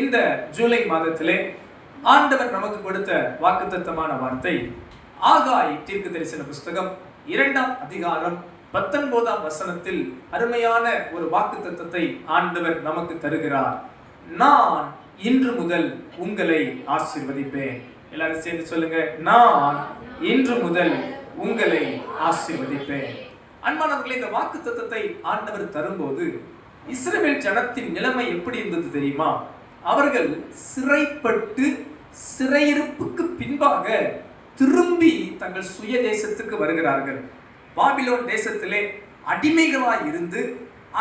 இந்த ஜூலை மாதத்திலே ஆண்டவர் நமக்கு கொடுத்த வாக்குத்தத்தமான வார்த்தை ஆகாய் தீர்க்கதரிசன புஸ்தகம் 2ஆம் அதிகாரம் 19ஆம் வசனத்தில் அருமையான ஒரு வாக்குத்தத்தத்தை ஆண்டவர் நமக்கு தருகிறார். நான் இன்று முதல் உங்களை ஆசீர்வதிப்பேன். எல்லாரும் சேர்ந்து சொல்லுங்க, நான் இன்று முதல் உங்களை ஆசீர்வதிப்பேன். அன்பானவர்களே, இந்த வாக்குத்தத்தத்தை ஆண்டவர் தரும்போது இஸ்ரவேல் ஜனத்தின் நிலைமை எப்படி இருந்தது தெரியுமா? அவர்கள் சிறைப்பட்டு சிறையிருப்புக்கு பின்பாக திரும்பி தங்கள் சுய தேசத்துக்கு வருகிறார்கள். பாபிலோன் தேசத்திலே அடிமைகளாய் இருந்து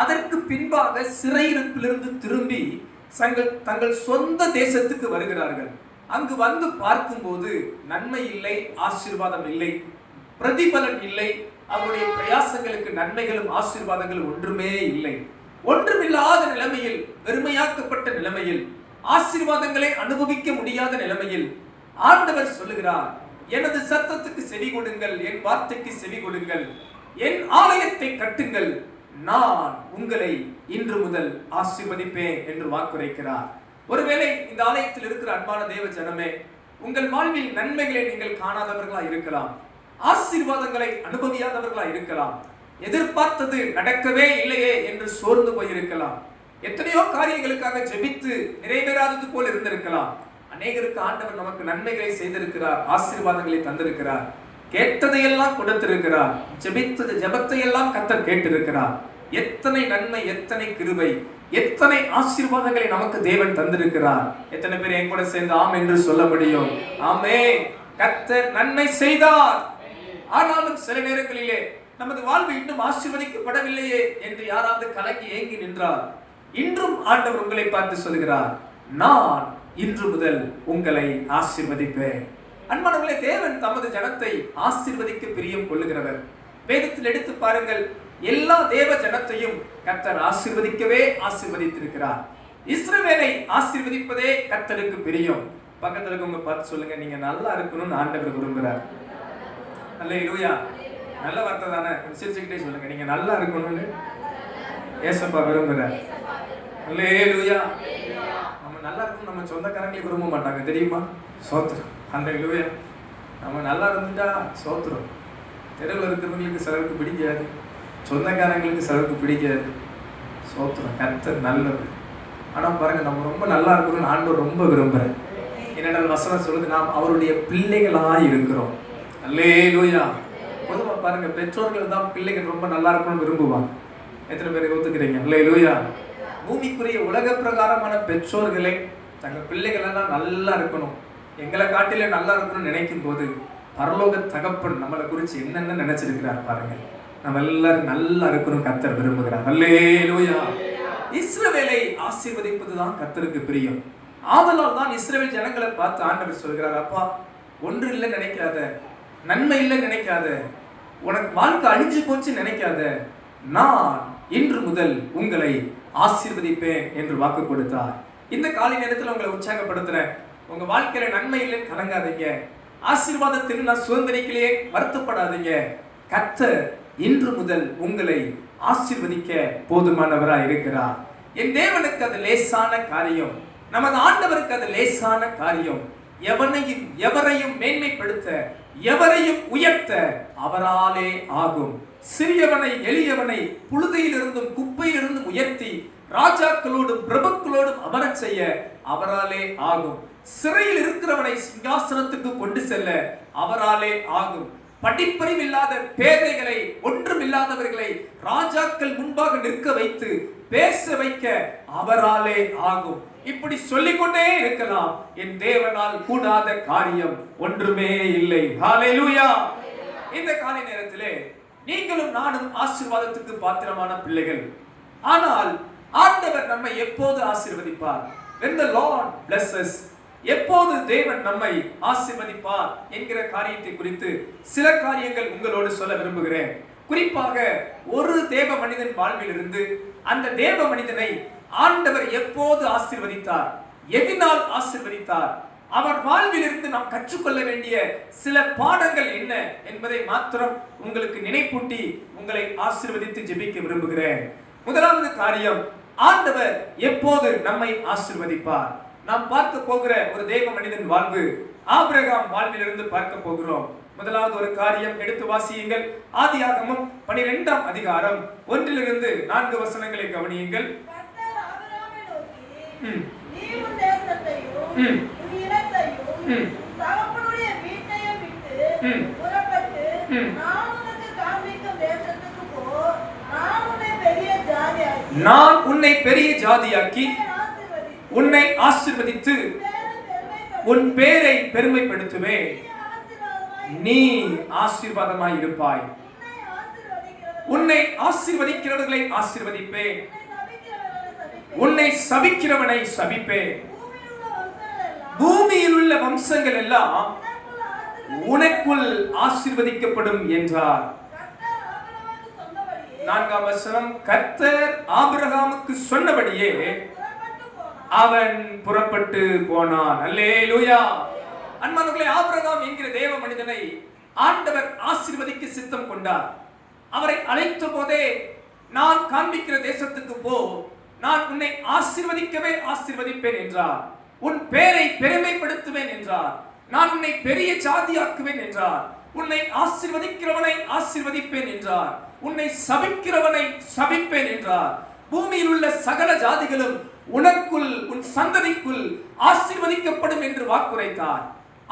அதற்கு பின்பாக சிறையிருப்பிலிருந்து திரும்பி தங்கள் சொந்த தேசத்துக்கு வருகிறார்கள். அங்கு வந்து பார்க்கும்போது நன்மை இல்லை, ஆசீர்வாதம் இல்லை, பிரதிபலன் இல்லை. அவருடைய பிரயாசங்களுக்கு நன்மைகளும் ஆசீர்வாதங்களும் ஒன்றுமே இல்லை. ஒன்றுமில்லாத நிலைமையில், வெறுமையாக்கப்பட்ட நிலைமையில், ஆசீர்வாதங்களை அனுபவிக்க முடியாத நிலைமையில் ஆண்டவர் சொல்லுகிறார், எனது சத்தத்துக்கு செவி கொடுங்கள், என் வார்த்தைக்கு செவி கொடுங்கள், என் ஆலயத்தை கட்டுங்கள், நான் உங்களை இன்று முதல் ஆசீர்வதிப்பேன் என்று வாக்குரைக்கிறார். ஒருவேளை இந்த ஆலயத்தில் இருக்கிற அன்பான தேவ ஜனமே, உங்கள் வாழ்வில் நன்மைகளை நீங்கள் காணாதவர்களா இருக்கலாம், ஆசீர்வாதங்களை அனுபவியாதவர்களா இருக்கலாம், எதிர்பார்த்தது நடக்கவே இல்லையே என்று சோர்ந்து போயிருக்கலாம், எத்தனையோ காரியங்களுக்காக ஜெபித்து நிறைவேறாதது போல் இருந்திருக்கலாம். அநேகருக்கு ஆண்டவர் நமக்கு நன்மைகளை செய்திருக்கிறார், ஆசீர்வாதங்களை தந்திருக்கிறார், கேட்டதையெல்லாம் கொடுத்திருக்கிறார், ஜெபித்தது ஜெபத்தையெல்லாம் கர்த்தர் கேட்டிருக்கிறார். எத்தனை நன்மை, எத்தனை கிருபை, எத்தனை ஆசீர்வாதங்களை நமக்கு தேவன் தந்திருக்கிறார். எத்தனை பேர் என் கூட சேர்ந்து ஆம் என்று சொல்ல முடியும்? ஆமென். கர்த்தர் நன்மை செய்தார். ஆனாலும் சில நேரங்களிலே நமது வாழ்வு இன்னும் ஆசீர்வதிக்கப்படவில்லையே என்று யாராவது கலங்கி ஏங்கி நின்றார். இன்றும் ஆண்டவர் உங்களை பார்த்து சொல்கிறார், நான் இன்று முதல் உங்களை ஆசீர்வதிப்பேன். அன்பானவர்களே, தேவன் தமது ஜனத்தை ஆசீர்வதிக்க பிரியம் கொள்ளுகிறவர். வேதத்தில் எடுத்து பாருங்கள், எல்லா தேவ ஜனத்தையும் கர்த்தர் ஆசீர்வதிக்கவே ஆசீர்வதித்திருக்கிறார். இஸ்ரவேலை ஆசீர்வதிப்பதே கர்த்தருக்கு பிரியம். பக்கத்துல இருக்கவங்க பார்த்து சொல்லுங்க, நீங்க நல்லா இருக்கணும்னு ஆண்டவர் விரும்புகிறார். அல்லேலூயா. நல்ல வார்த்தை தானே, சிரிச்சுக்கிட்டே சொல்லுங்க, நீங்க நல்லா இருக்கணும்னு ஏசப்பா விரும்புகிறார். அல்லேலூயா. நம்ம நல்லா இருக்கணும் நம்ம சொந்தக்காரங்களே விரும்ப மாட்டாங்க தெரியுமா? சோத்திரம். அல்லேலூயா. நம்ம நல்லா இருந்துட்டா சோத்திரம். தெருவில் இருக்கிறவங்களுக்கு சிலருக்கு பிடிக்காது, சொந்தக்காரங்களுக்கு சிலருக்கு பிடிக்காது. சோத்திரம். கர்த்தர் நல்லது. ஆனால் பாருங்க, நம்ம ரொம்ப நல்லா இருக்கணும்னு ஆண்டவர் ரொம்ப விரும்புகிறேன். என்னென்ன வசனம் சொல்லுது, நாம் அவருடைய பிள்ளைகளாக இருக்கிறோம். அல்லேலூயா. பொதுவாக பாருங்க, பெற்றோர்கள் தான் பிள்ளைகள் ரொம்ப நல்லா இருக்கணும்னு விரும்புவாங்க. எத்தனை பேர் ஒத்துக்கிறீங்க? அல்லேலூயா. பூமிக்குரிய உலக பிரகாரமான பெற்றோர்களே தங்கள் பிள்ளைகள் எல்லாம் நல்லா இருக்கணும், எங்களை காட்டிலே நல்லா இருக்கணும்னு நினைக்கும் போது பரலோக தகப்பன் நம்மளை குறித்து என்னென்ன நினைச்சிருக்கிறார் பாருங்க. நம்ம எல்லாரும் நல்லா இருக்கணும் கர்த்தர் விரும்புகிறார். அல்லேலூயா. இஸ்ரவேலை ஆசீர்வதிப்பதுதான் கர்த்தருக்கு பிரியம். ஆதலால் தான் இஸ்ரவேல் ஜனங்களை பார்த்து ஆண்டவர் சொல்கிறார், அப்பா ஒன்று இல்லை நினைக்காத, நன்மை இல்லை நினைக்காத, உனக்கு வாழ்க்கை அழிஞ்சு போச்சு நினைக்காத, நான் இன்று முதல் உங்களை ஆசீர்வதிப்பேன் என்று வாக்கு கொடுத்தார். இந்த காலை நேரத்தில் உங்களை உற்சாகப்படுத்துறேன். உங்க வாழ்க்கையில நன்மை இல்லைன்னு கலங்காதீங்க, ஆசீர்வாதத்தில் நான் சுதந்திரிக்கலையே வருத்தப்படாதீங்க. கர்த்தர் இன்று முதல் உங்களை ஆசீர்வதிக்க போதுமானவராய் இருக்கிறார். என் தேவனுக்கு அது லேசான காரியம், நமது ஆண்டவருக்கு அது லேசான காரியம். எவரையும் மேன்மைப்படுத்த, எவரையும் உயர்த்த அவராலே ஆகும். சிறியவனை எளியவனை புழுதியிலிருந்தும் குப்பையிலிருந்தும் உயர்த்தி ராஜாக்களோடும் பிரபுக்களோடும் அமரச் செய்ய அவராலே ஆகும். சிறையில் இருக்கிறவனை சிங்காசனத்துக்கு கொண்டு செல்ல அவராலே ஆகும். படிப்பறிவு இல்லாத பேதைகளை, ஒன்றுமில்லாதவர்களை ராஜாக்கள் முன்பாக நிற்க வைத்து பேச வைக்க அவராலே ஆகும். இப்படி சொல்லிக்கொண்டே இருக்கலாம். என் தேவனால் கூடாத காரியம் ஒன்றுமே இல்லை. ஹல்லேலூயா. இந்த காலை நேரத்திலே நீங்களும் நானும் ஆசீர்வாதத்துக்கு பாத்திரமான பிள்ளைகள். ஆனால் ஆண்டவர் நம்மை எப்போது ஆசீர்வதிப்பார்? When the Lord blesses, எப்போது தேவன் நம்மை ஆசீர்வதிப்பார் என்கிற காரியத்தை குறித்து சில காரியங்கள் உங்களோடு சொல்ல விரும்புகிறேன். குறிப்பாக ஒரு தேவ மனிதன் வாழ்வில் இருந்து அந்த தேவ மனிதனை ஆண்டவர் எப்போது ஆசீர்வதித்தார், எதனால் ஆசீர்வதித்தார், அவர் வாழ்வில் இருந்து நாம் கற்றுக்கொள்ள வேண்டிய சில பாடங்கள் என்ன என்பதை மாத்திரம் உங்களுக்கு நினைப்பூட்டி உங்களை ஆசீர்வதித்து ஜெபிக்க விரும்புகிறேன். முதலாவது காரியம், ஆண்டவர் எப்போது நம்மை ஆசீர்வதிப்பார்? நாம் பார்க்க போகிற ஒரு தேவ மனிதன் வாழ்வு ஆபிரகாம் வாழ்விலிருந்து பார்க்க போகிறோம். முதலாவது ஒரு காரியம் எடுத்து வாசியுங்கள். ஆதியாகமம் 12ஆம் அதிகாரம் 1 to 4 வசனங்களை கவனியுங்கள். நான் உன்னை பெரிய ஜாதியாக்கி உன்னை ஆசீர்வதித்து உன் பேரை பெருமைப்படுத்துவேன். நீ ஆசீர்வாதமாய் இருப்பாய். உன்னை ஆசீர்வதிக்கிறவர்களை ஆசீர்வதிப்பேன், உன்னை சபிக்கிறவனை சபிப்பேன். பூமியில் உள்ள வம்சங்கள் எல்லாம் உனக்குள் ஆசீர்வதிக்கப்படும் என்றார். 4ஆம் வசனம், கர்த்தர் ஆபிரகாமுக்கு சொன்னபடியே அவன் புறப்பட்டு போனான். அல்லேலூயா. அன்பானவர்களே, ஆபிரகாம் என்கிற தேவ மனிதனை ஆண்டவர் ஆசீர்வதிக்க சித்தம் கொண்டார். அவரை அழைத்த போதே, நான் காண்பிக்கிற தேசத்துக்கு போ, நான் உன்னை ஆசீர்வதிக்கவே ஆசீர்வதிப்பேன் என்றார். உன் பேரை பெருமைப்படுத்துவேன் என்றார். நான் உன்னை பெரிய ஜாதியாக்குவேன் என்றார். உன்னை ஆசீர்வதிக்கிறவனை ஆசீர்வதிப்பேன் என்றார். உன்னை சபிக்கிறவனை சபிப்பேன் என்றார். பூமியில் உள்ள சகல ஜாதிகளும் உனக்குள் உன் சந்ததிக்குள் ஆசீர்வதிக்கப்படும் என்று வாக்குரைத்தார்.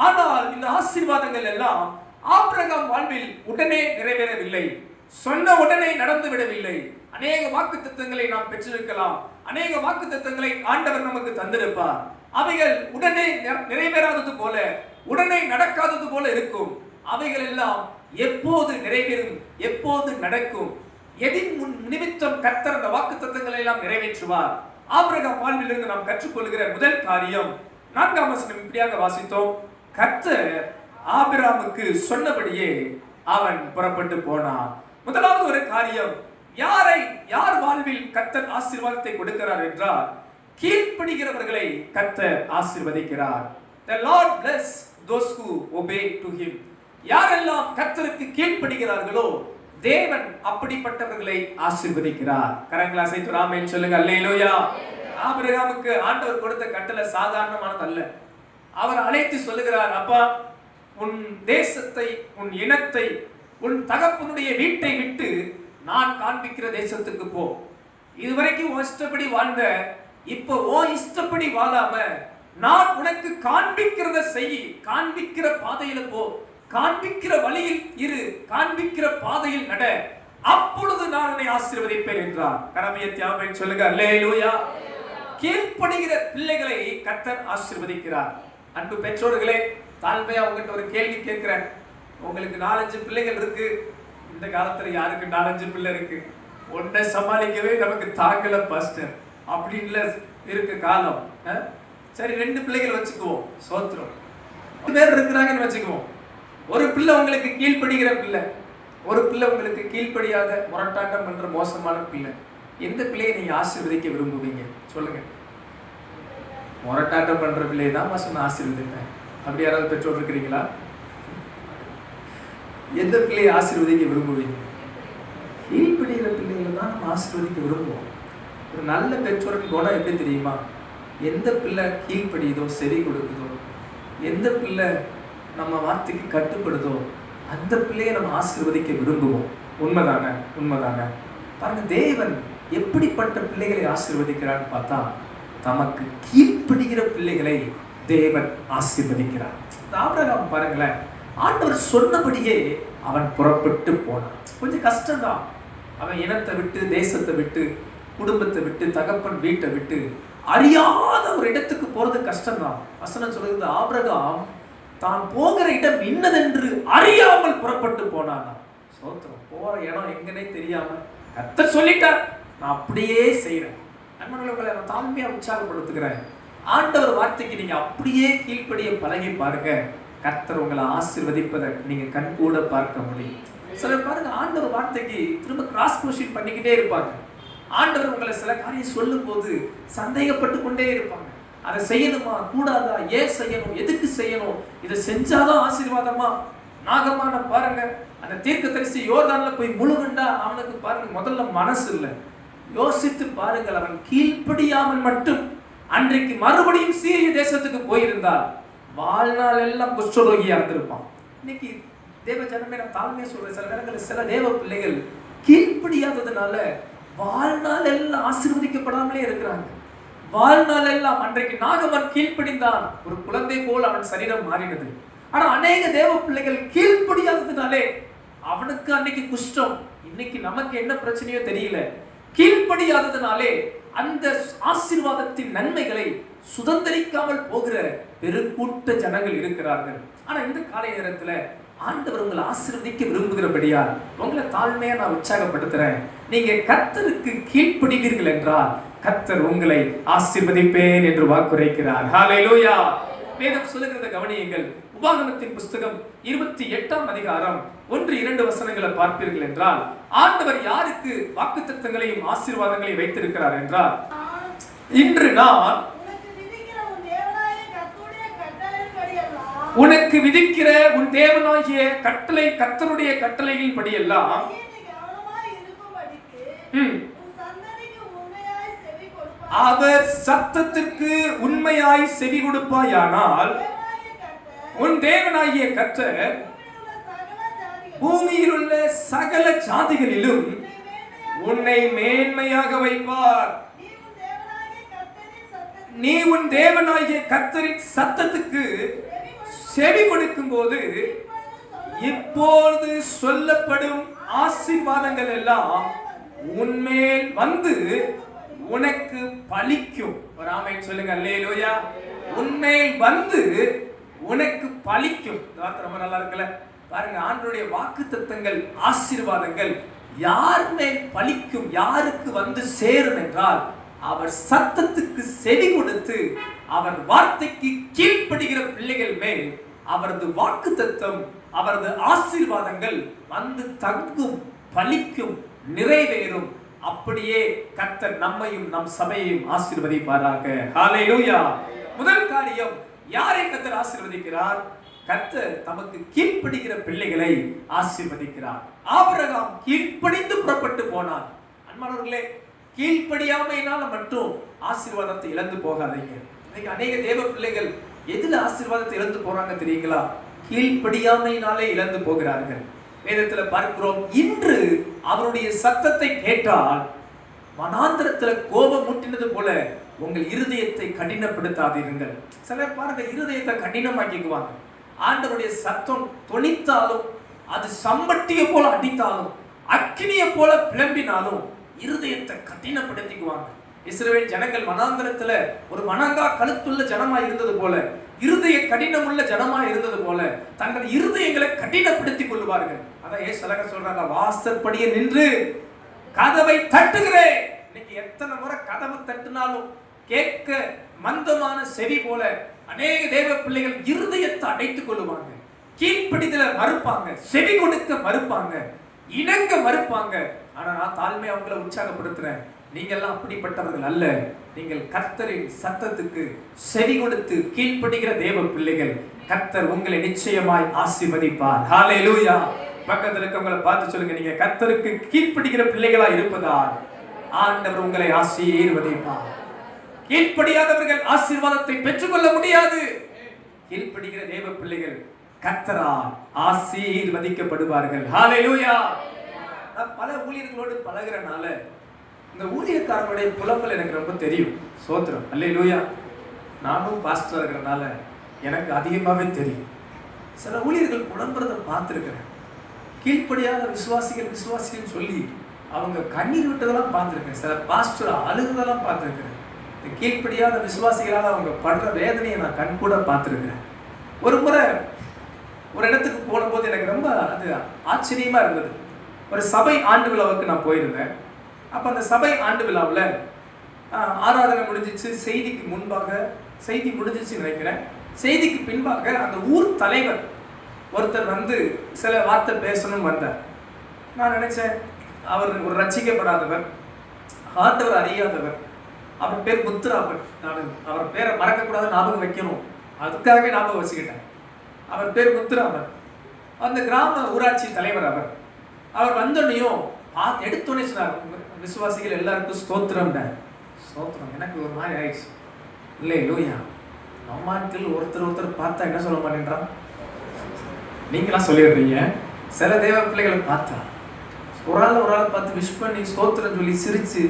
ஆனால் இந்த ஆசீர்வாதங்கள் எல்லாம் ஆபிரகாம் வாழ்வில் உடனே நிறைவேறவில்லை. சொன்ன உடனே நடந்து விடவில்லை. அநேக வாக்குத்தத்தங்களை நாம் பெற்றிருக்கலாம். அநேக வாக்குத்தத்தங்களை ஆண்டவர் நமக்கு தந்திருப்பார். அவைகள் உடனே நிறைவேறாதது போல, உடனே நடக்காதது போல இருக்கும். அவைகள் எல்லாம் எப்போது நிறைவேறும், எப்போது நடக்கும், எதின் முன் நிமித்தம் கர்த்தர் அந்த வாக்குத்தத்தங்களை எல்லாம் நிறைவேற்றுவார். ஆபிரகாம் வாழ்விலிருந்து நாம் கற்றுக்கொள்கிற முதல் காரியம் 4ஆம் வசனம் இப்படியாக வாசித்தோம். கர்த்தர் ஆபிரகாமுக்கு சொன்னபடியே அவன் புறப்பட்டு போனான். முதலாவது ஒரு காரியம், யார் வாழ்வில் கர்த்தர் ஆசீர்வாதத்தை கொடுக்கிறார் என்றால், கீழ்ப்படிகிறவர்களை கர்த்தர் ஆசீர்வதிக்கிறார். The Lord bless those who obey to him. யாரெல்லாம் கர்த்தருக்கு கீழ்ப்படிகிறார்களோ தேவன் அப்படிப்பட்டவர்களை ஆசீர்வதிக்கிறார். கரங்களை அசைத்து ஆமென் சொல்லுங்க. அல்லேலூயா. ஆபிரகாமுக்கு ஆண்டவர் கொடுத்த கட்டளை சாதாரணமானது அல்ல. அவர் அழைத்து சொல்லுகிறார், அப்பா, உன் தேசத்தை, உன் இனத்தை, உன் தகப்பனுடைய வீட்டை விட்டு நான் காண்பிக்கிற தேசத்துக்கு போ. இதுவரைக்கும் உன் இஷ்டப்படி வாழ்ந்த, இப்போ உன் இஷ்டப்படி வாழாம நான் உனக்கு காண்பிக்கிறத செய். காண்பிக்கிற பாதையில போ, காண்பிக்கிற வழியில் இரு, காண்பிக்கிற பாதையில் நட, அப்பொழுது நான் உன்னை ஆசீர்வதிப்பேன் என்றார். கரமையத்தி ஆமென் சொல்லுங்க. அல்லேலூயா. கீழ்ப்படிகிற பிள்ளைகளை கர்த்தர் ஆசீர்வதிக்கிறார். அன்பு பெற்றோர்களே, தாழ்மையா உங்ககிட்ட ஒரு கேள்வி கேட்கிறேன். உங்களுக்கு 4-5 பிள்ளைகள் இருக்கு. இந்த காலத்துல யாருக்கு 4-5 பிள்ளை இருக்கு? ஒன்றை சமாளிக்கவே நமக்கு தாங்கல பாஸ்டர் அப்படின்னு இருக்கு காலம். சரி, 2 பிள்ளைகள் வச்சுக்குவோம், சோத்திரம். 2 பேர் இருக்கிறாங்கன்னு வச்சுக்குவோம். ஒரு பிள்ளை உங்களுக்கு கீழ்ப்படுகிற பிள்ளை, ஒரு பிள்ளை உங்களுக்கு கீழ்ப்படியாத முரட்டாட்டம் பண்ற மோசமான பிள்ளை. எந்த பிள்ளையை நீங்க ஆசீர்வதிக்க விரும்புவீங்க சொல்லுங்க? முரட்டாட்டம் பண்ற பிள்ளையை தான் நான் ஆசீர்வதிப்பேன். அப்படி யாராவது பெற்றோர் இருக்கிறீங்களா? எந்த பிள்ளையை ஆசீர்வதிக்க விரும்புவீங்க? கீழ்ப்படுகிற பிள்ளைகளை தான் நம்ம ஆசீர்வதிக்க விரும்புவோம். ஒரு நல்ல பெற்றோருக்கு குணம் எப்படி தெரியுமா? எந்த பிள்ளை கீழ்ப்படியுதோ, செவி கொடுக்குதோ, எந்த பிள்ளை நம்ம வார்த்தைக்கு கட்டுப்படுதோ, அந்த பிள்ளையை நம்ம ஆசீர்வதிக்க விரும்புவோம். உண்மைதானே? உண்மைதானே? பாருங்க, தேவன் எப்படிப்பட்ட பிள்ளைகளை ஆசீர்வதிக்கிறான்னு பார்த்தா, தமக்கு கீழ்ப்படுகிற பிள்ளைகளை தேவன் ஆசீர்வதிக்கிறார். ஆபிரகாம் பாருங்களேன், ஆண்டவர் சொன்னபடியே அவன் புறப்பட்டு போனான். கொஞ்சம் கஷ்டம்தான். அவன் இனத்தை விட்டு, தேசத்தை விட்டு, குடும்பத்தை விட்டு, தகப்பன் வீட்டை விட்டு அறியாத ஒரு இடத்துக்கு போறது கஷ்டம்தான். வசனம் சொல்லுகிறது, ஆபிரகாம் தான் போகிற இடம் இன்னதென்று அறியாமல் புறப்பட்டு போனான். சோத்திரம். போற இடம் எங்கன்னே தெரியாம கர்த்தர் சொல்லிட்டார், நான் அப்படியே செய்யறேன். நண்பர்களை நான் தாழ்மையா உற்சாகப்படுத்துகிறேன். ஆண்டவர் வார்த்தைக்கு நீங்க அப்படியே கீழ்ப்படிய பழகி பாருங்க, கர்த்தர் உங்களை ஆசீர்வதிப்பதை நீங்க கண் கூட பார்க்க முடியும். சிலர் பாருங்க, ஆண்டவர் வார்த்தைக்கு திரும்ப கிராஸ் கொஸ்டின் பண்ணிக்கிட்டே இருப்பாங்க. ஆண்டவர் உங்களை சில காரியம் சொல்லும் போது சந்தேகப்பட்டு கொண்டே இருப்பாங்க. அதை செய்யணுமா, கூடாதா, ஏன் செய்யணும், எதுக்கு செய்யணும், இதை செஞ்சாதான் ஆசீர்வாதமா? நாகமான பாருங்க, அந்த தீர்க்கதரிசி யோர்தான்ல போய் முழுகுண்டா, அவனுக்கு பாருங்க முதல்ல மனசு இல்லை. யோசித்து பாருங்கள், அவன் கீழ்ப்படியாமல் மட்டும் அன்றைக்கு மறுபடியும் சீரிய தேசத்துக்கு போயிருந்தால் வாழ்நாள் எல்லாம் குஷ்டரோகியா இருந்திருப்பான். இன்னைக்கு தேவ ஜனமே, நான் தாழ்மையா சொல்றேன், சில நேரங்களில் சில தேவ பிள்ளைகள் கீழ்ப்படியாததுனால வாழ்நாள் எல்லாம் ஆசீர்வதிக்கப்படாமலே இருக்கிறாங்க. வாழ்நாள் எல்லாம், அன்றைக்கு நாகமன் கீழ்ப்படிந்தான், ஒரு குழந்தை போல் அவன் சரீரம் மாறினது. ஆனா அநேக தேவ பிள்ளைகள் கீழ்ப்படியாததுனாலே அவனுக்கு அன்னைக்கு குஷ்டம். இன்னைக்கு நமக்கு என்ன பிரச்சனையோ தெரியல. கீழ்ப்படியாததுனாலே அந்த ஆசீர்வாதத்தின் நன்மைகளை சுதந்திரிக்காமல் போகிற பெருக்கூட்ட ஜனங்கள் இருக்கிறார்கள். ஆனா இந்த காலை நேரத்துல ஆண்டவர் உங்களை ஆசீர்வதிக்க விரும்புகிறபடியால் உங்களை தாழ்மையா நான் உற்சாகப்படுத்துறேன். நீங்க கர்த்தருக்கு கீழ்ப்படிவீர்கள் என்றால் கர்த்தர் உங்களை ஆசீர்வதிப்பேன் என்று வாக்குரைக்கிறார். ஹல்லேலூயா. வேதம் சொல்லுகிறத கவனியுங்கள். உபாகமத்தின் புஸ்தகம் 28ஆம் அதிகாரம் 1-2 வசனங்களை பார்ப்பீர்கள் என்றால் ஆண்டவர் யாருக்கு வாக்குத்தத்தங்களையும் ஆசீர்வாதங்களையும் வைத்திருக்கிறார் என்றால், இன்று நான் உனக்கு விதிக்கிற உன் தேவனாகிய கட்டளை, கர்த்தருடைய கட்டளையின் படியெல்லாம் அவர் சத்தத்திற்கு உண்மையாய் செவி கொடுப்பாயானால் உன் தேவனாகிய கர்த்தர் பூமியில் உள்ள சகல ஜாதிகளிலும் உன்னை மேன்மையாக வைப்பார். நீ உன் தேவனாகிய கர்த்தரின் சத்தத்துக்கு செவி கொடுக்கும் போது இப்பொழுது சொல்லப்படும் ஆசீர்வாதங்கள் எல்லாம் உன்மேல் வந்து உனக்கு பலிக்கும். ஒரு ஆமென் சொல்லுங்க. அல்லேலூயா. உன்மேல் வந்து உனக்கு பலிக்கும். ரொம்ப நல்லா இருக்குல்ல பாருங்க. ஆண்டவருடைய வாக்குத்தத்தங்கள், ஆசீர்வாதங்கள் யார் மேல் பலிக்கும், யாருக்கு வந்து சேரும் என்றால் அவர் சத்தத்துக்கு செவி கொடுத்து அவர் வார்த்தைக்கு கீழ்ப்படுகிற பிள்ளைகள் மேல் அவரது வாக்குத்தத்தம், அவரது ஆசீர்வாதங்கள் வந்து தங்கும், பலிக்கும், நிறைவேறும். அப்படியே கர்த்தர் நம்மையும் நம் சபையையும் ஆசீர்வதிப்பாராக. ஹல்லேலூயா. முதல் காரியம், யாரை கர்த்தர் ஆசீர்வதிக்கிறார்? கர்த்தர் தமக்கு கீழ்ப்படுகிற பிள்ளைகளை ஆசீர்வதிக்கிறார். ஆபிரகாம் கீழ்ப்படிந்து புறப்பட்டு போனார். அன்பானவர்களே, கீழ்ப்படியாமையினால மட்டும் ஆசீர்வாதத்தை இழந்து போகாதீங்க. இன்னைக்கு அநேக தேவ பிள்ளைகள் எதுல ஆசீர்வாதத்தை இழந்து போறாங்க தெரியுங்களா? கீழ்ப்படியாமையினாலே இழந்து போகிறார்கள். வேதத்துல பார்க்கிறோம், இன்று அவருடைய சத்தத்தை கேட்டால் வனாந்திரத்துல கோபம் முட்டினது போல உங்கள் இருதயத்தை கடினப்படுத்தாதீர்கள். சிலர் பாருங்க, இருதயத்தை கடினமாக்கிக்குவாங்க. ஆண்டவருடைய சத்தம் தொனித்தாலும், அது சம்பட்டியை போல அடித்தாலும், அக்கினியை போல பிளம்பினாலும் இருதயத்தை கடினப்படுத்திக்குவாங்க. இஸ்ரவேல் ஜனங்கள் வனாந்திரத்துல ஒரு வணங்கா கழுத்துள்ள ஜனமா இருந்தது போல, இருதய கடினமுள்ள ஜனமா இருந்தது போல தங்கள் இருதயங்களை கடினப்படுத்திக் கொள்வார்கள். அதான் ஏசு அழகா சொல்றாங்க, வாசற்படியே நின்று கதவை தட்டுகிறேன். இன்னைக்கு எத்தனை முறை கதவு தட்டினாலும் கேட்க மந்தமான செவி போல அநேக தேவ பிள்ளைகள் இருதயத்தை அடைத்துக் கொள்ளுவாங்க. கீழ்ப்படிதல மறுப்பாங்க, செவி கொடுக்க மறுப்பாங்க, இணங்க மறுப்பாங்க. ஆனா நான் தாழ்மையை அவங்களை உற்சாகப்படுத்துறேன், நீங்க எல்லாம் அப்படிப்பட்டவர்கள் அல்ல. நீங்கள் கர்த்தரின் சத்தத்துக்கு செவி கொடுத்து கீழ்ப்படுகிற தேவ பிள்ளைகள். கர்த்தர் உங்களை நிச்சயமாய் ஆசீர்வதிப்பார். ஹல்லேலூயா. பக்கத்துல இருக்கவங்களை பார்த்து சொல்லுங்க, நீங்க கர்த்தருக்கு கீழ்ப்படுகிற பிள்ளைகளா இருப்பதால் ஆண்டவர் உங்களை ஆசீர்வதிப்பார். கீழ்ப்படியாதவர்கள் ஆசீர்வாதத்தை பெற்றுக்கொள்ள முடியாது. கீழ்ப்படுகிற தேவ பிள்ளைகள் கர்த்தரால் ஆசீர்வதிக்கப்படுவார்கள். ஹல்லேலூயா. நான் பல ஊழியர்களோடு பழகிறனால இந்த ஊழியக்காரனுடைய புலம்பல் எனக்கு ரொம்ப தெரியும். சோத்திரம். அல்லேலூயா. நானும் பாஸ்டர் இருக்கிறனால எனக்கு அதிகமாகவே தெரியும். சில ஊழியர்கள் புலம்புறதை பார்த்துருக்கிறேன். கீழ்ப்படியாத விசுவாசிகள் சொல்லி அவங்க கண்ணீர் விட்டதெல்லாம் பார்த்துருக்கேன். சில பாஸ்டர் அழுகுதெல்லாம் பார்த்துருக்கிறேன். இந்த கீழ்ப்படியாத விசுவாசிகளால் அவங்க படுற வேதனையை நான் கண் கூட பார்த்துருக்கிறேன். ஒரு முறை ஒரு இடத்துக்கு போன போது எனக்கு ரொம்ப அது ஆச்சரியமா இருந்தது. ஒரு சபை ஆண்டு விழாவுக்கு நான் போயிருந்தேன். அப்போ அந்த சபை ஆண்டு விழாவில் ஆராதனை முடிஞ்சிச்சு. செய்திக்கு முன்பாக, செய்தி முடிஞ்சிச்சுன்னு நினைக்கிறேன், செய்திக்கு பின்பாக அந்த ஊர் தலைவர் ஒருத்தர் வந்து சில வார்த்தை பேசணும்னு வந்தார். நான் நினைச்சேன், அவர் ஒரு ரட்சிக்கப்படாதவர், ஆண்டவர் அறியாதவர், அவர் பேர் முத்துராமன். நான் அவர் பேரை மறக்கக்கூடாது, ஞாபகம் வைக்கணும், அதுக்காகவே ஞாபகம் வச்சுக்கிட்டேன். அவர் பேர் முத்துராமன். அந்த கிராம ஊராட்சி தலைவர். அவர் வந்தோடனையும் எடுத்தோடனே சொன்னார், விசுவாசிகள் எல்லாருக்கும் ஸ்தோத்திரம். ஸ்தோத்திரம் எனக்கு ஒரு மாதிரி ஆயிடுச்சு. அல்லேலூயா. நம்மாட்கள் ஒருத்தர் பார்த்தா என்ன சொல்ல மாட்டேன்றான்? நீங்களாம் சொல்லிடுறீங்க. சில தேவ பிள்ளைகளை பார்த்தா ஒரு ஆள் பார்த்து விஷ் பண்ணி ஸ்தோத்திரம் சொல்லி சிரிச்சு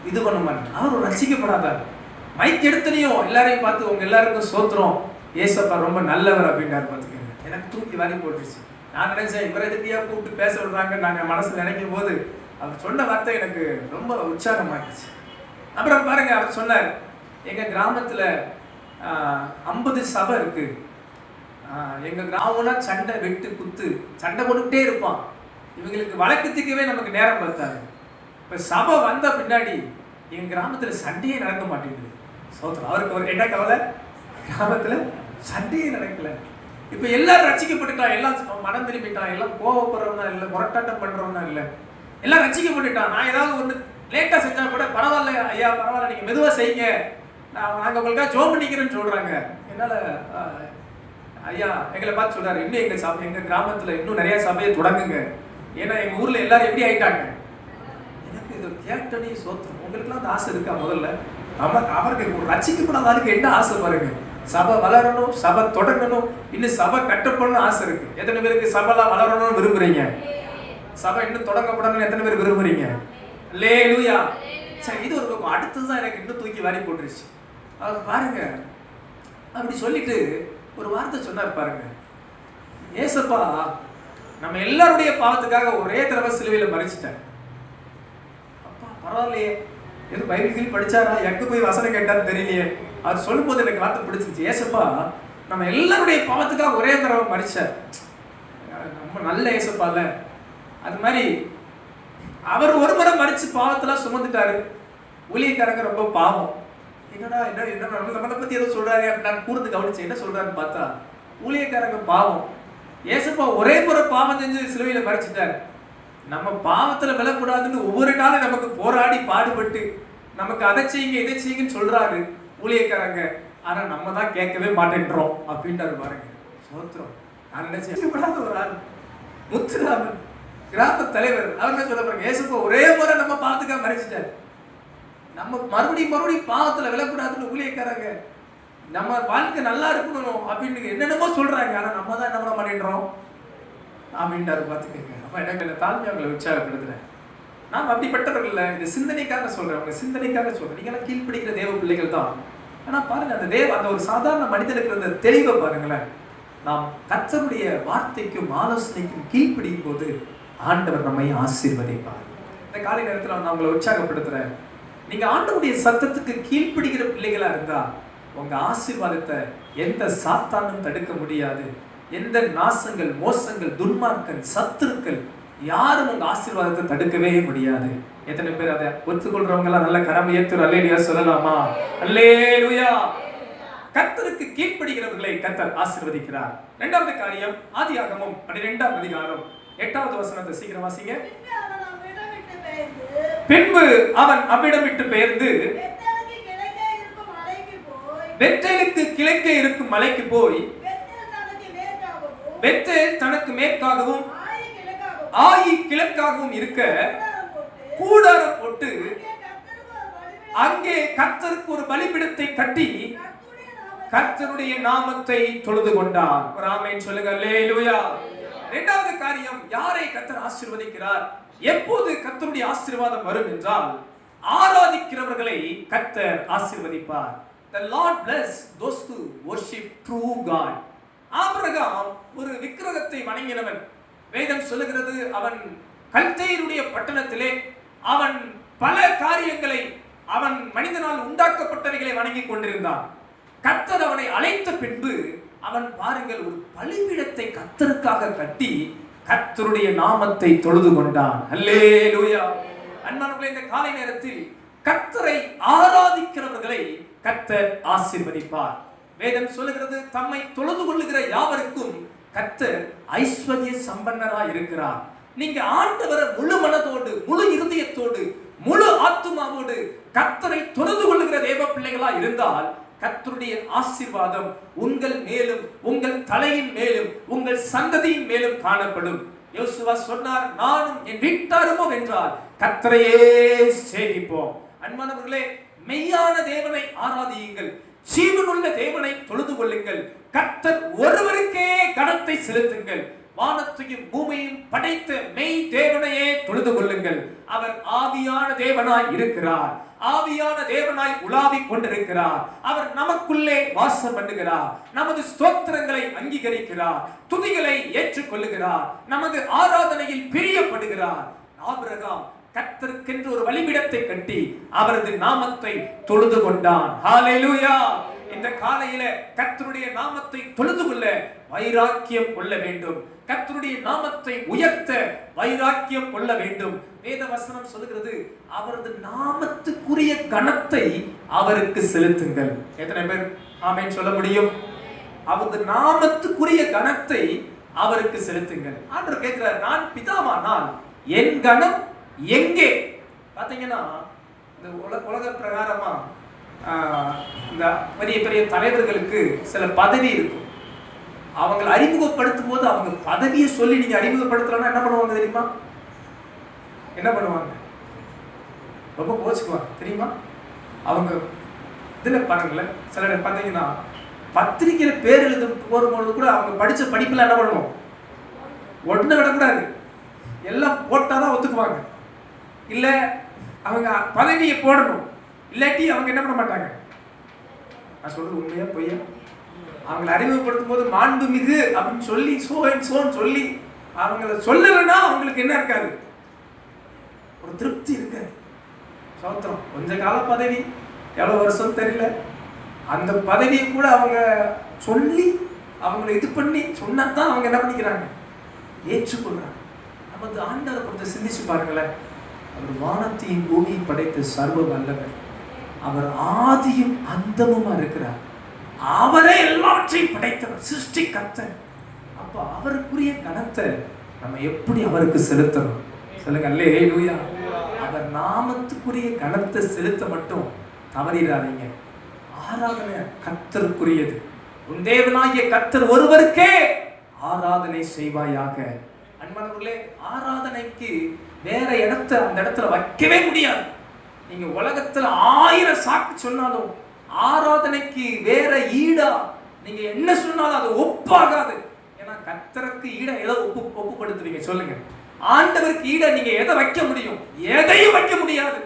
இது பண்ண மாட்டேன். அவர் ரசிக்கப்படாதார். மைக் எடுத்தனையும் எல்லாரையும் பார்த்து உங்க எல்லாருக்கும் ஸ்தோத்திரம், ஏசப்பா ரொம்ப நல்லவர் அப்படின்றாரு. பார்த்துக்கங்க, எனக்கு தூக்கி வாரி போட்டுருச்சு. நான் நினைச்சேன் இவரை எதுக்கியா கூப்பிட்டு பேச விடுறாங்க நாங்க மனசுல நினைக்கும் போது அவர் சொன்ன வார்த்தை எனக்கு ரொம்ப உற்சாகமாகிடுச்சு. அப்புறம் பாருங்க, அவர் சொன்னார், எங்க கிராமத்துல 50 சபை இருக்கு. எங்க கிராமம்னா சண்டை வெட்டு குத்து சண்டை போட்டுக்கிட்டே இருப்பான். இவங்களுக்கு வழக்கத்துக்கவே நமக்கு நேரம் பார்த்தாரு. இப்ப சபை வந்த பின்னாடி எங்க கிராமத்துல சண்டையே நடக்க மாட்டேங்குது. சோதரன் அவருக்கு ஒரு என்ன கவலை? கிராமத்துல சண்டையே நடக்கல. இப்ப எல்லாரும் ரசிக்கப்பட்டுட்டான், எல்லாம் மனம் திரும்பிட்டான், எல்லாம் கோவப்படுறவனா இல்லை, முரட்டாட்டம் பண்றவனா இல்லை, எல்லாம் ரசிக்கப்பட்டுட்டான். நான் ஏதாவது ஒண்ணு லேட்டா செஞ்சா கூட பரவாயில்ல ஐயா, பரவாயில்ல, நீங்க மெதுவா செய்யுங்க, நாங்க உங்களுக்காக ஜோம் பண்ணிக்கிறேன்னு சொல்றாங்க. என்னால ஐயா எங்களை பார்த்து சொல்றாரு, இன்னும் எங்க கிராமத்துல இன்னும் நிறைய சபையை தொடங்குங்க, ஏன்னா எங்க ஊர்ல எல்லாரும் எப்படி ஆயிட்டாங்க. எனக்கு இது கேப்டனே சோத்திரம். உங்களுக்குலாம் அந்த ஆசை இருக்கா? முதல்ல அவருக்கு ஒரு ரசிக்கப்படாத ஆளுக்கு என்ன ஆசை பாருங்க. சபை வளரணும், சபை தொடங்கணும், இன்னும் சபை கட்டப்படணும் ஆசை இருக்கு. எத்தனை பேருக்கு சபைலாம் வளரணும்னு விரும்புறீங்க? சபை இன்னும் தொடங்கப்படணும்னு எத்தனை பேர் விரும்புறீங்க? அல்லேலூயா. சரி, இது ஒரு பக்கம். அடுத்ததுதான் எனக்கு இன்னும் தூக்கி வாரி போட்டுருச்சு. அவர் பாருங்க, அப்படி சொல்லிட்டு ஒரு வார்த்தை சொன்னார் பாருங்க, ஏசப்பா நம்ம எல்லாருடைய பாவத்துக்காக ஒரே தடவை சிலுவையில மரிச்சிட்டார். அப்பா பரவாயில்லையே, எது பைபிள் படிச்சாரா, எங்க போய் வசனம் கேட்டாரு தெரியலையே. அவர் சொல்லும் போது எனக்கு வார்த்தை பிடிச்சிருச்சு. ஏசப்பா நம்ம எல்லாருடைய பாவத்துக்காக ஒரே தடவை மரிச்சார். ரொம்ப நல்ல ஏசப்பா இல்ல? அது மாதிரி அவர் ஒரு முறை மரிச்சு பாவத்தெல்லாம் சுமந்துட்டாரு. ஊழியக்காரங்க ரொம்ப பாவம். என்னடா என்ன நம்மளை பத்தி ஏதோ சொல்றாரு அப்படின்னு நான் கூர்ந்து கவனிச்சேன். என்ன சொல்றாருன்னு பார்த்தா, ஊழியக்காரங்க பாவம். ஏசப்பா ஒரே முறை பாவம் செஞ்சு சிலுவையில மரிச்சிட்டாரு. நம்ம பாவத்துல விழக்கூடாதுன்னு ஒவ்வொரு நாளும் நமக்கு போராடி பாடுபட்டு நமக்கு அதை செய்யுங்க இதை செய்யுங்கன்னு சொல்றாரு ஊழியக்காரங்க. ஆனா நம்ம தான் கேட்கவே மாட்டேன்றோம் அப்படின்றாரு பாருங்க. சோத்திரம். நான் நினைச்சேன் ஒரு ஆள் முத்துராமன் கிராம தலைவர், அவர் என்ன சொல்ல பாருங்க, ஏசப்பா ஒரே முறை நம்ம பாவத்துக்காக மரிச்சிட்டாரு, நம்ம மறுபடியும் பாவத்துல விழக்கூடாதுன்னு ஊழியக்காரங்க நம்ம வாழ்க்கை நல்லா இருக்கணும் அப்படின்னு என்னென்னமோ சொல்றாங்க. ஆனா நம்ம தான் என்ன பண்ண மாட்டேன்றோம் அப்படின்றாரு. பார்த்துக்கங்க. அப்ப எனக்கு தாழ்மை அவங்களை உற்சாகப்படுத்துறேன். நாம் அப்படிப்பட்டவர்கள் இல்லை, இந்த சிந்தனைக்காக சொல்றேன், உங்க சிந்தனைக்காக சொல்றேன். நீங்க எல்லாம் கீழ்ப்பிடிக்கிற தேவ பிள்ளைகள் தான். ஆனா பாருங்க, அந்த ஒரு சாதாரண மனிதனுக்கு அந்த தெளிவை பாருங்களேன். நாம் கர்த்தருடைய வார்த்தைக்கும் ஆலோசனைக்கும் கீழ்ப்பிடிக்கும் போது ஆண்டவர் நம்மை ஆசீர்வதிப்பார். இந்த காலை நேரத்தில் நான் உங்களை உற்சாகப்படுத்துறேன். நீங்க ஆண்டவருடைய சத்தத்துக்கு கீழ்ப்பிடிக்கிற பிள்ளைகளா இருந்தா உங்க ஆசீர்வாதத்தை எந்த சாத்தானும் தடுக்க முடியாது. எந்த நாசங்கள், மோசங்கள், துன்மார்க்கன், சத்துருக்கள் யாரும் உங்க ஆசீர்வாதத்தை தடுக்கவே முடியாது. எத்தனை பேர் அதை ஒத்துக்கொள்றவங்க எல்லாம் நல்ல கரம் ஏத்து அல்லேலூயா சொல்லலாமா? அல்லேலூயா. கர்த்தருக்கு கீழ்ப்படுகிறவர்களை கர்த்தர் ஆசீர்வதிக்கிறார். இரண்டாவது காரியம், ஆதியாகமம் 12ஆம் அதிகாரம் 8வது வசனத்தை சீக்கிரம் வாசிங்க. பின்பு அவன் அவ்விடம் விட்டு பெயர்ந்து பெத்தேலுக்கு கிழக்கே இருக்கும் மலைக்கு போய் பெத்தேல் தனக்கு மேற்காகவும் ஆயி கிழக்காகவும் இருக்க கூடாரம் போட்டு அங்கே கர்த்தருக்கு ஒரு பலிபீடத்தை கட்டி கர்த்தருடைய நாமத்தை தொழுது கொண்டார். ஒரு ஆமென் சொல்லுங்க. அல்லேலூயா. இரண்டாவது காரியம், யாரை கர்த்தர் ஆசீர்வதிக்கிறார்? எப்போது கர்த்தருடைய ஆசீர்வாதம் வரும் என்றால் ஆராதிக்கிறவர்களை கர்த்தர் ஆசீர்வதிப்பார். The Lord bless those who worship true God. Abraham ஒரு விக்கிரகத்தை வணங்கினவன். வேதம் சொல்லுகிறது, அவன் கல்தேயருடைய பட்டணத்திலே அவன் பல காரியங்களை, அவன் மனிதனால் உண்டாக்கப்பட்டவைகளை வணங்கி கொண்டிருந்தான். கர்த்தர் அவனை அழைத்த பின்பு அவன் பாருங்கள் ஒரு பலிபீடத்தை கர்த்தருக்காக கட்டி கர்த்தருடைய நாமத்தை தொழுது கொண்டான். அல்லேலூயா. அன்பானவர்களே, இந்த காலை நேரத்தில் கர்த்தரை ஆராதிக்கிறவர்களை கர்த்தர் ஆசீர்வதிப்பார். வேதம் சொல்லுகிறது, தம்மை தொழுது கொள்ளுகிற யாவருக்கும் கர்த்தர் ஐஸ்வர்ய சம்பன்னராய் இருக்கிறார். நீங்க ஆண்டவரை முழு மனதோடு, முழு இருதயத்தோடு, முழு ஆத்துமாவோடு கர்த்தரை தொழுது கொள்ளுகிற தேவ பிள்ளைகளா இருந்தால் கர்த்தருடைய ஆசீர்வாதம் உங்கள் மேலும், உங்கள் தலையின் மேலும், உங்கள் சந்ததியின் மேலும் காணப்படும். யோசுவா சொன்னார், நானும் என் வீட்டாருமோ என்றால் கர்த்தரையே சேவிப்போம். அன்பானவர்களே, மெய்யான தேவனை ஆராதியுங்கள். ஜீவனுள்ள தேவனை தொழுது கொள்ளுங்கள். கர்த்தர் ஒருவருக்கே கனத்தை செலுத்துங்கள். வானத்தையும் பூமியையும் படைத்த மெய் தேவனையே தொழுது கொள்ளுங்கள். அவர் ஆவியான தேவனாய் இருக்கிறார். ஆவியான தேவனாய் உலாவிக் கொண்டிருக்கிறார். அவர் நமக்குள்ளே வாசம் பண்ணுகிறார். நமது ஸ்தோத்திரங்களை அங்கீகரிக்கிறார். துதிகளை ஏற்றுக்கொள்ளுகிறார். நமது ஆராதனையில் பிரியப்படுகிறார். ஆபிரகாம் கர்த்தருக்கென்று ஒரு பலிபீடத்தை கட்டி அவரது நாமத்தை தொழுது கொண்டான். ஹல்லேலூயா. இந்த காலையில கர்த்தருடைய நாமத்தை தொழுது கொள்ள வைராக்கியம் கொள்ள வேண்டும். கர்த்தருடைய நாமத்தை உயர்த்த வைராக்கியம் கொள்ள வேண்டும். வேத வசனம் சொல்லுகிறது, அவரது நாமத்துக்குரிய கனத்தை அவருக்கு செலுத்துங்கள். எத்தனை பேர் ஆமென் சொல்ல முடியும்? அவரது நாமத்துக்குரிய கனத்தை அவருக்கு செலுத்துங்கள். ஆண்டவர் கேட்கிறார், நான் பிதாவானால் என் கனம் எங்கே? பாத்தீங்கன்னா இந்த உலக பிரகாரமா இந்த பெரிய பெரிய தலைவர்களுக்கு சில பதவி இருக்கும். அவங்களை அறிமுகப்படுத்தும் போது அவங்க பதவியை சொல்லி நீங்க அறிமுகப்படுத்தலன்னா என்ன பண்ணுவாங்க தெரியுமா? என்ன பண்ணுவாங்க? ரொம்ப கோச்சுக்குவாங்க தெரியுமா? அவங்க இதுல பாருங்களேன், சில பார்த்தீங்கன்னா பத்திரிகையில பேர் எழுத போகும்போது கூட அவங்க படிச்ச படிப்புல என்ன பண்ணுவோம்? ஒன்று விடக்கூடாது, எல்லாம் போட்டாதான் ஒத்துக்குவாங்க. இல்ல அவங்க பதவியை போடணும், இல்லாட்டி அவங்க என்ன பண்ண மாட்டாங்க. நான் சொல்றது உண்மையா பொய்யா? அவங்களை அறிமுகப்படுத்தும் போது மாண்புமிகு அப்படின்னு சொல்லி சோன்னு சொல்லி அவங்கள சொல்லலைன்னா அவங்களுக்கு என்ன இருக்காது? ஒரு திருப்தி இருக்காது. சோத்திரம். கொஞ்ச கால பதவி, எவ்வளவு வருஷம் தெரியல, அந்த பதவியை கூட அவங்க சொல்லி அவங்களை இது பண்ணி சொன்னாதான் அவங்க என்ன பண்ணிக்கிறாங்க? ஏற்றுக்கொள்றாங்க. நமது ஆண்டவரை கொஞ்சம் சிந்திச்சு பாருங்களேன். அவர் வானத்தையும் பூமியை படைத்த சர்வ வல்லவர். அவர் ஆதியும் அந்தமுமா இருக்கிறார். அவரே எல்லாவற்றையும் படைத்தவர், சிருஷ்டி கர்த்தர். அப்ப அவருக்குரிய கனத்தை நம்ம எப்படி அவருக்கு செலுத்தணும்? சொல்லுங்க அல்லேலூயா. அவர் நாமத்துக்குரிய கனத்தை செலுத்த மட்டும் தவறிடாதீங்க. ஆராதனை கர்த்தருக்குரியது. உன் தேவனாகிய கர்த்தர் ஒருவருக்கே ஆராதனை செய்வாயாக. அன்பானவர்களே, ஆராதனைக்கு வேற இடத்தை அந்த இடத்துல வைக்கவே முடியாது. நீங்க உலகத்துல 1000 சாக்கு சொன்னாலும் ஆராதனைக்கு வேற ஈடா நீங்க என்ன சொன்னாலும் அது ஒப்பாகாது. ஏன்னா கர்த்தருக்கு ஈட எதை ஒப்புப்படுத்துவீங்க? சொல்லுங்க. ஆண்டவருக்கு ஈட நீங்க எதை வைக்க முடியும்? எதையும் வைக்க முடியாது.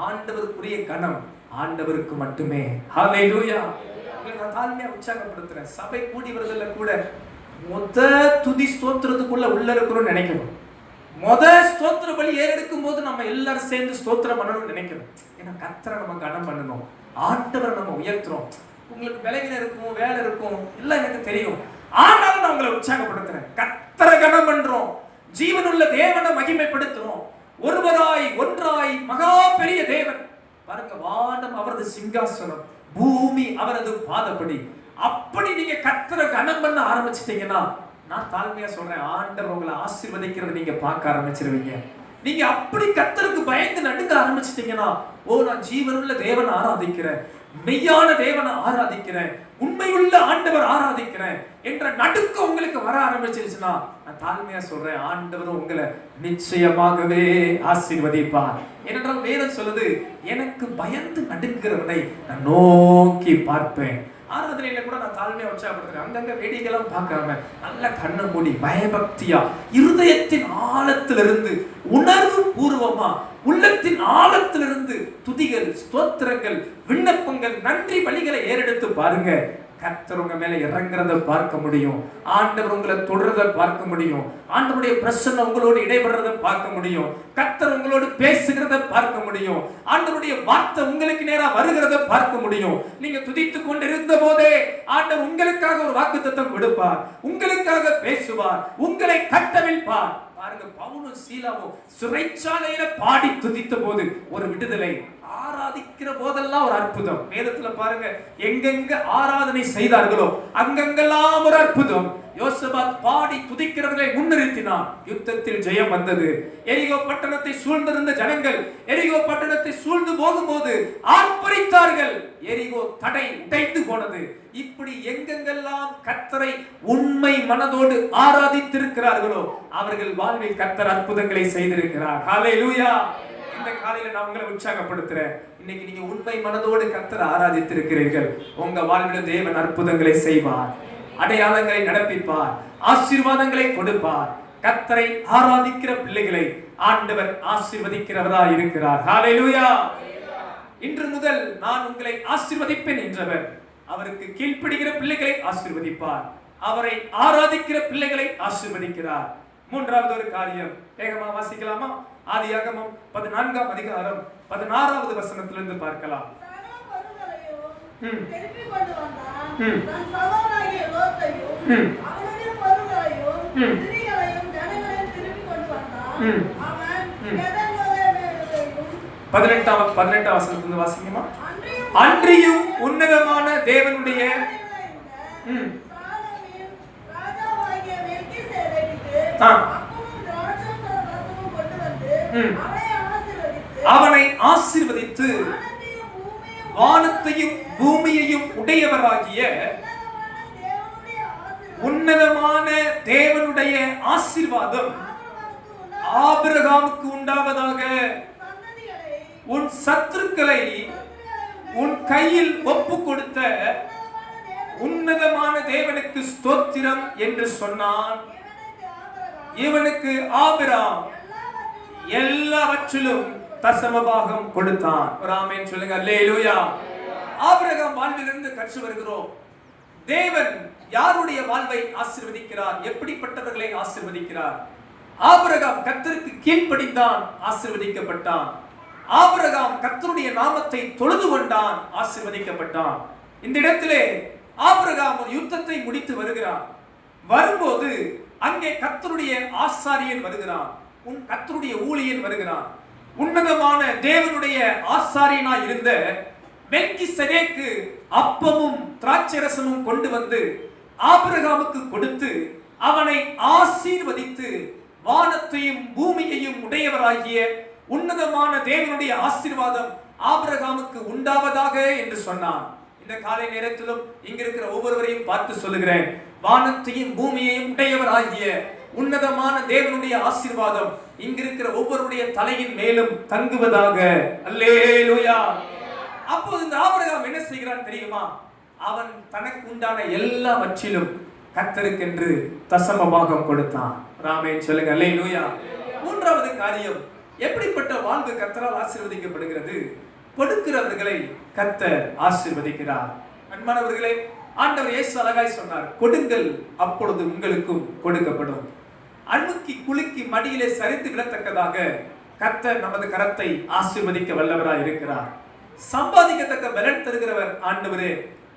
ஆண்டவருக்குரிய கனம் ஆண்டவருக்கு மட்டுமே. ஹல்லேலூயா. நான் தாழ்மையா உற்சாகப்படுத்துறேன். சபை கூடி வருதல்ல கூட துதி ஸ்தோத்திரத்துக்குள்ள உள்ள இருக்கணும்னு நினைக்கணும். ஸ்தோத்திர பலி ஏறெடுக்கும் போது நம்ம எல்லாரும் சேர்ந்து ஸ்தோத்திரம் பண்ணணும்னு நினைக்கணும். ஏன்னா கர்த்தரை நம்ம கனம் பண்ணணும், ஆண்டவரை நம்ம உயர்த்துறோம். உங்களுக்கு விலகின இருக்கும், வேலை இருக்கும், எல்லாம் எனக்கு தெரியும். ஆனாலும் நான் உங்களை உற்சாகப்படுத்துறேன். கர்த்தரை கனம் பண்றோம், ஜீவனுள்ள தேவனை மகிமைப்படுத்துறோம். ஒருவராய் ஒன்றாய் மகா பெரிய தேவன். பாருங்க, வானம் அவரது சிங்காசனம், பூமி அவரது பாதப்படி. அப்படி நீங்க கர்த்தரை கனம் பண்ண ஆரம்பிச்சிட்டீங்கன்னா, நான் தாழ்மையா சொல்றேன், ஆண்டவர் உங்களை ஆசீர்வதிக்கிறத நீங்க பார்க்க ஆரம்பிச்சிருவீங்க. நீங்க அப்படி கர்த்தருக்கு பயந்து நடுங்க ஆரம்பிச்சிட்டீங்கன்னா, ஓ நான் ஜீவனுள்ள தேவனை ஆராதிக்கிறேன், மெய்யான தேவனை ஆராதிக்கிறேன், உண்மையுள்ள ஆண்டவர் ஆராதிக்கிறேன் என்ற நடுக்க உங்களுக்கு வர ஆரம்பிச்சிருச்சுன்னா, நான் தாழ்மையா சொல்றேன், ஆண்டவர் உங்களை நிச்சயமாகவே ஆசீர்வதிப்பார். ஏனென்றால் வேதம் சொல்லுது, எனக்கு பயந்து நடுங்கிறவனை நான் நோக்கி பார்ப்பேன். ஆராதனையில கூட நான் தாழ்மையா உற்சாகப்படுத்துறேன். அங்கங்க வேடிக்கைலாம் பார்க்காம நல்ல கண்ணை மூடி பயபக்தியா இருதயத்தின் ஆழத்திலிருந்து உணர்வு பூர்வமா உள்ளத்தின் ஆழத்திலிருந்து துதிகள், ஸ்தோத்திரங்கள், விண்ணப்பங்கள், நன்றி பலிகளை ஏறெடுத்து பாருங்க. கர்த்தர் உங்க மேல இறங்குறத பார்க்க முடியும். ஆண்டவர் உங்களை தொடர்றத பார்க்க முடியும். ஆண்டவருடைய பிரசன்னம் உங்களோடு இடைபெறத பார்க்க முடியும். கர்த்தர் உங்களோடு பேசுகிறத பார்க்க முடியும். ஆண்டவருடைய வார்த்தை உங்களுக்கு நேரா வருகிறத பார்க்க முடியும். நீங்க துதித்துக் கொண்டு இருந்த போதே ஆண்டவர் உங்களுக்காக ஒரு வாக்குத்தத்தம் கொடுப்பார், உங்களுக்காக பேசுவார், உங்களை கட்டவிழ்ப்பார். பாருங்க, பவுலும் சீலாவும் சிறைச்சாலையில பாடி துதித்த போது ஒரு விடுதலை, ஆராதிக்கிற போதெல்லாம் ஒரு அற்புதம். வேதத்துல பாருங்க, எங்கெங்க ஆராதனை செய்தார்களோ அங்கெங்கெல்லாம் ஒரு அற்புதம். யோசபாத் பாடி துதிக்கிறவர்களை முன்னிறுத்தினார், யுத்தத்தில் ஜெயம் வந்தது. எரிகோ பட்டணத்தை சூழ்ந்திருந்த ஜனங்கள் எரிகோ பட்டணத்தை சூழ்ந்து போகும்போது ஆர்ப்பரித்தார்கள், எரிகோ தடை உடைந்து போனது. இப்படி எங்கெங்கெல்லாம் கர்த்தரை உண்மை மனதோடு ஆராதித்திருக்கிறார்களோ அவர்கள் வாழ்வில் கர்த்தர் அற்புதங்களை செய்திருக்கிறார். ஹல்லேலூயா. இந்த காலையில நான் உங்களை உற்சாகப்படுத்துறேன். இன்னைக்கு நீங்க உண்மை மனதோடு கர்த்தரை ஆராதித்திருக்கிறீர்கள். உங்க வாழ்வில் தேவன் அற்புதங்களை செய்வார், அடையாளங்களை நடப்பிப்பார், ஆசீர்வாதங்களை கொடுப்பார். கர்த்தரை ஆராதிக்கிற பிள்ளைகளை ஆண்டவர் ஆசீர்வதிக்கிறவராய் இருக்கிறார். ஹல்லேலூயா. இன்று முதல் நான் உங்களை ஆசீர்வதிப்பேன் என்றவர் அவருக்கு கீழ்ப்படுகிற பிள்ளைகளை ஆசீர்வதிப்பார். அவரை ஆராதிக்கிற பிள்ளைகளை ஆசீர்வதிக்கிறார். மூன்றாவது ஒரு காரியம் வேகமா வாசிக்கலாமா? ஆதியாகமம் 14ஆம் அதிகாரம் 16வது வசனத்திலிருந்து பார்க்கலாம். பதினெட்டாம் வசனத்திலிருந்து வாசிக்கமா? அன்றியும் உன்னதமான தேவனுடைய அவனை ஆசீர்வதித்து வானத்தையும் பூமியையும் உடையவராகிய உன்னதமான தேவனுடைய ஆசீர்வாதம் ஆபிரகாமுக்கு உண்டாவதாக. உன் சத்துருக்களை உன் கையில் ஒப்பு கொடுத்த உன்னதமான தேவனுக்கு ஸ்தோத்திரம் என்று சொன்னான். இவனுக்கு ஆபிரகாம் எல்லாவற்றிலும் தசமபாகம் கொடுத்தான். ஒரு ஆமென் சொல்லுங்க. அல்லேலூயா. ஆபிரகாம் வாழ்விலிருந்து கற்று வருகிறோம். தேவன் யாருடைய வாழ்வை ஆசீர்வதிக்கிறார், எப்படிப்பட்டவர்களை ஆசீர்வதிக்கிறார்? ஆபிரகாம் கர்த்தருக்கு கீழ்ப்படிந்தான், ஆசீர்வதிக்கப்பட்டான். ஆபிரகாம் கர்த்தருடைய நாமத்தை தொழுது கொண்டான், ஆசீர்வதிக்கப்பட்டான். இந்த இடத்திலே ஆபிரகாம் ஒரு யுத்தத்தை முடித்து வருகிறான். வரும்போது அங்கே கர்த்தருடைய ஆசாரியன் வருகிறான், உன் கர்த்தருடைய ஊழியன் வருகிறான். உன்னதமான தேவனுடைய ஆசாரியனாய் இருந்த மெல்கிசேதேக்கு அப்பமும் திராட்சைரசமும் கொண்டு வந்து ஆபிரகாமுக்கு கொடுத்து அவனை ஆசீர்வதித்து வானத்தையும் பூமியையும் உடையவராகிய உன்னதமான தேவனுடைய ஆசீர்வாதம் ஆபிரகாமுக்கு உண்டாவதாக என்று சொன்னான். இந்த காலை நேரத்திலும் இங்க இருக்கிற ஒவ்வொருவரையும் பார்த்து சொல்லுகிறேன், வானத்தையும் பூமியையும் உடையவராகிய உன்னதமான தேவனுடைய ஆசீர்வாதம் இங்கிருக்கிற ஒவ்வொருடைய தலையின் மேலும் தங்குவதாக. அல்லேலூயா. அப்போது இந்த ஆபிரகாம் என்ன செய்கிறான் தெரியுமா? அவன் தனக்கு உண்டான எல்லாவற்றிலும் கர்த்தருக்கென்று தசமபாகம் கொடுத்தான். ராமேன் சொல்லுங்க. அல்லேலூயா. மூன்றாவது காரியம், எப்படிப்பட்ட வாழ்வு கர்த்தரால் ஆசீர்வதிக்கப்படுகிறது? கொடுக்கிறவர்களை கர்த்தர் ஆசீர்வதிக்கிறார். அன்பானவர்களே, ஆண்டவர் இயேசு அழகாய் சொன்னார், கொடுங்கள் அப்பொழுது உங்களுக்கும் கொடுக்கப்படும். அழுக்கி குலுக்கி மடியிலே சரித்து விடத்தக்கதாக கர்த்தர் நமது கரத்தை ஆசீர்வதிக்க வல்லவராய் இருக்கிறார். சம்பாதிக்கத்தக்க பலன் தருகிறவர் ஆண்டவரே.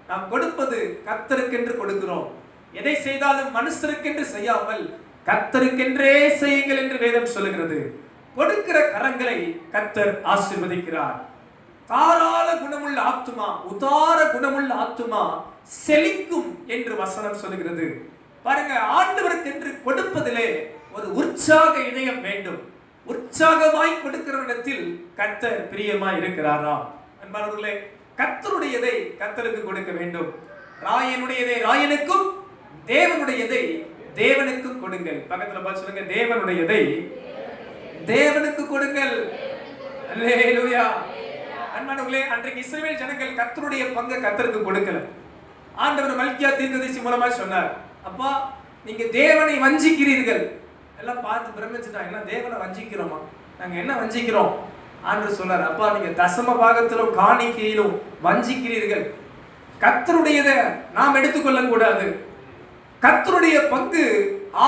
நாம் கொடுப்பது கர்த்தருக்கென்று கொடுக்கிறோம். எதை செய்தாலும் மனுஷருக்கென்று செய்யாமல் கர்த்தருக்கென்றே செய்யுங்கள் என்று வேதம் சொல்லுகிறது. கொடுக்கிற கரங்களை கர்த்தர் ஆசீர்வதிக்கிறார். தாராள குணமுள்ள ஆத்துமா, உதார குணமுள்ள ஆத்துமா செழிக்கும் என்று வசனம் சொல்லுகிறது. பாருங்க, ஆண்டவருக்கு என்று கொடுப்பதிலே ஒரு உற்சாக இதயம் வேண்டும். உற்சாகமாய் கொடுக்கிறவரிடத்தில் கர்த்தர் பிரியமாய் இருக்கிறாரா? அன்பானவர்களே, கர்த்தருடையதை கர்த்தருக்கு கொடுக்க வேண்டும். ராயனுடையதை ராயனுக்கும், தேவனுடையதை தேவனுக்கும் கொடுங்கள். பக்கத்துல பார்த்து சொல்லுங்க, தேவனுடையதை தேவனுக்கு கொடுங்கள். அல்லேலூயா. அன்பானவர்களே, அன்றைக்கு இஸ்ரவேல் ஜனங்கள் கர்த்தருடைய பங்கை கர்த்தருக்கு கொடுக்கல. ஆண்டவர் மல்கியா தீர்க்கதரிசி மூலமா சொன்னார், அப்பா நீங்க தேவனை வஞ்சிக்கிறீர்கள். எல்லாம் பார்த்து பிரமிச்சுட்டாங்க, எல்லாம் தேவனை வஞ்சிக்கிறோமா? நாங்க என்ன வஞ்சிக்கிறோம்? ஆண்டவர் சொன்னார், அப்பா நீங்க தசம பாகத்திலும் காணிக்கையிலும் வஞ்சிக்கிறீர்கள். கர்த்தருடையதை நாம் எடுத்துக்கொள்ள கூடாது. கர்த்தருடைய பங்கு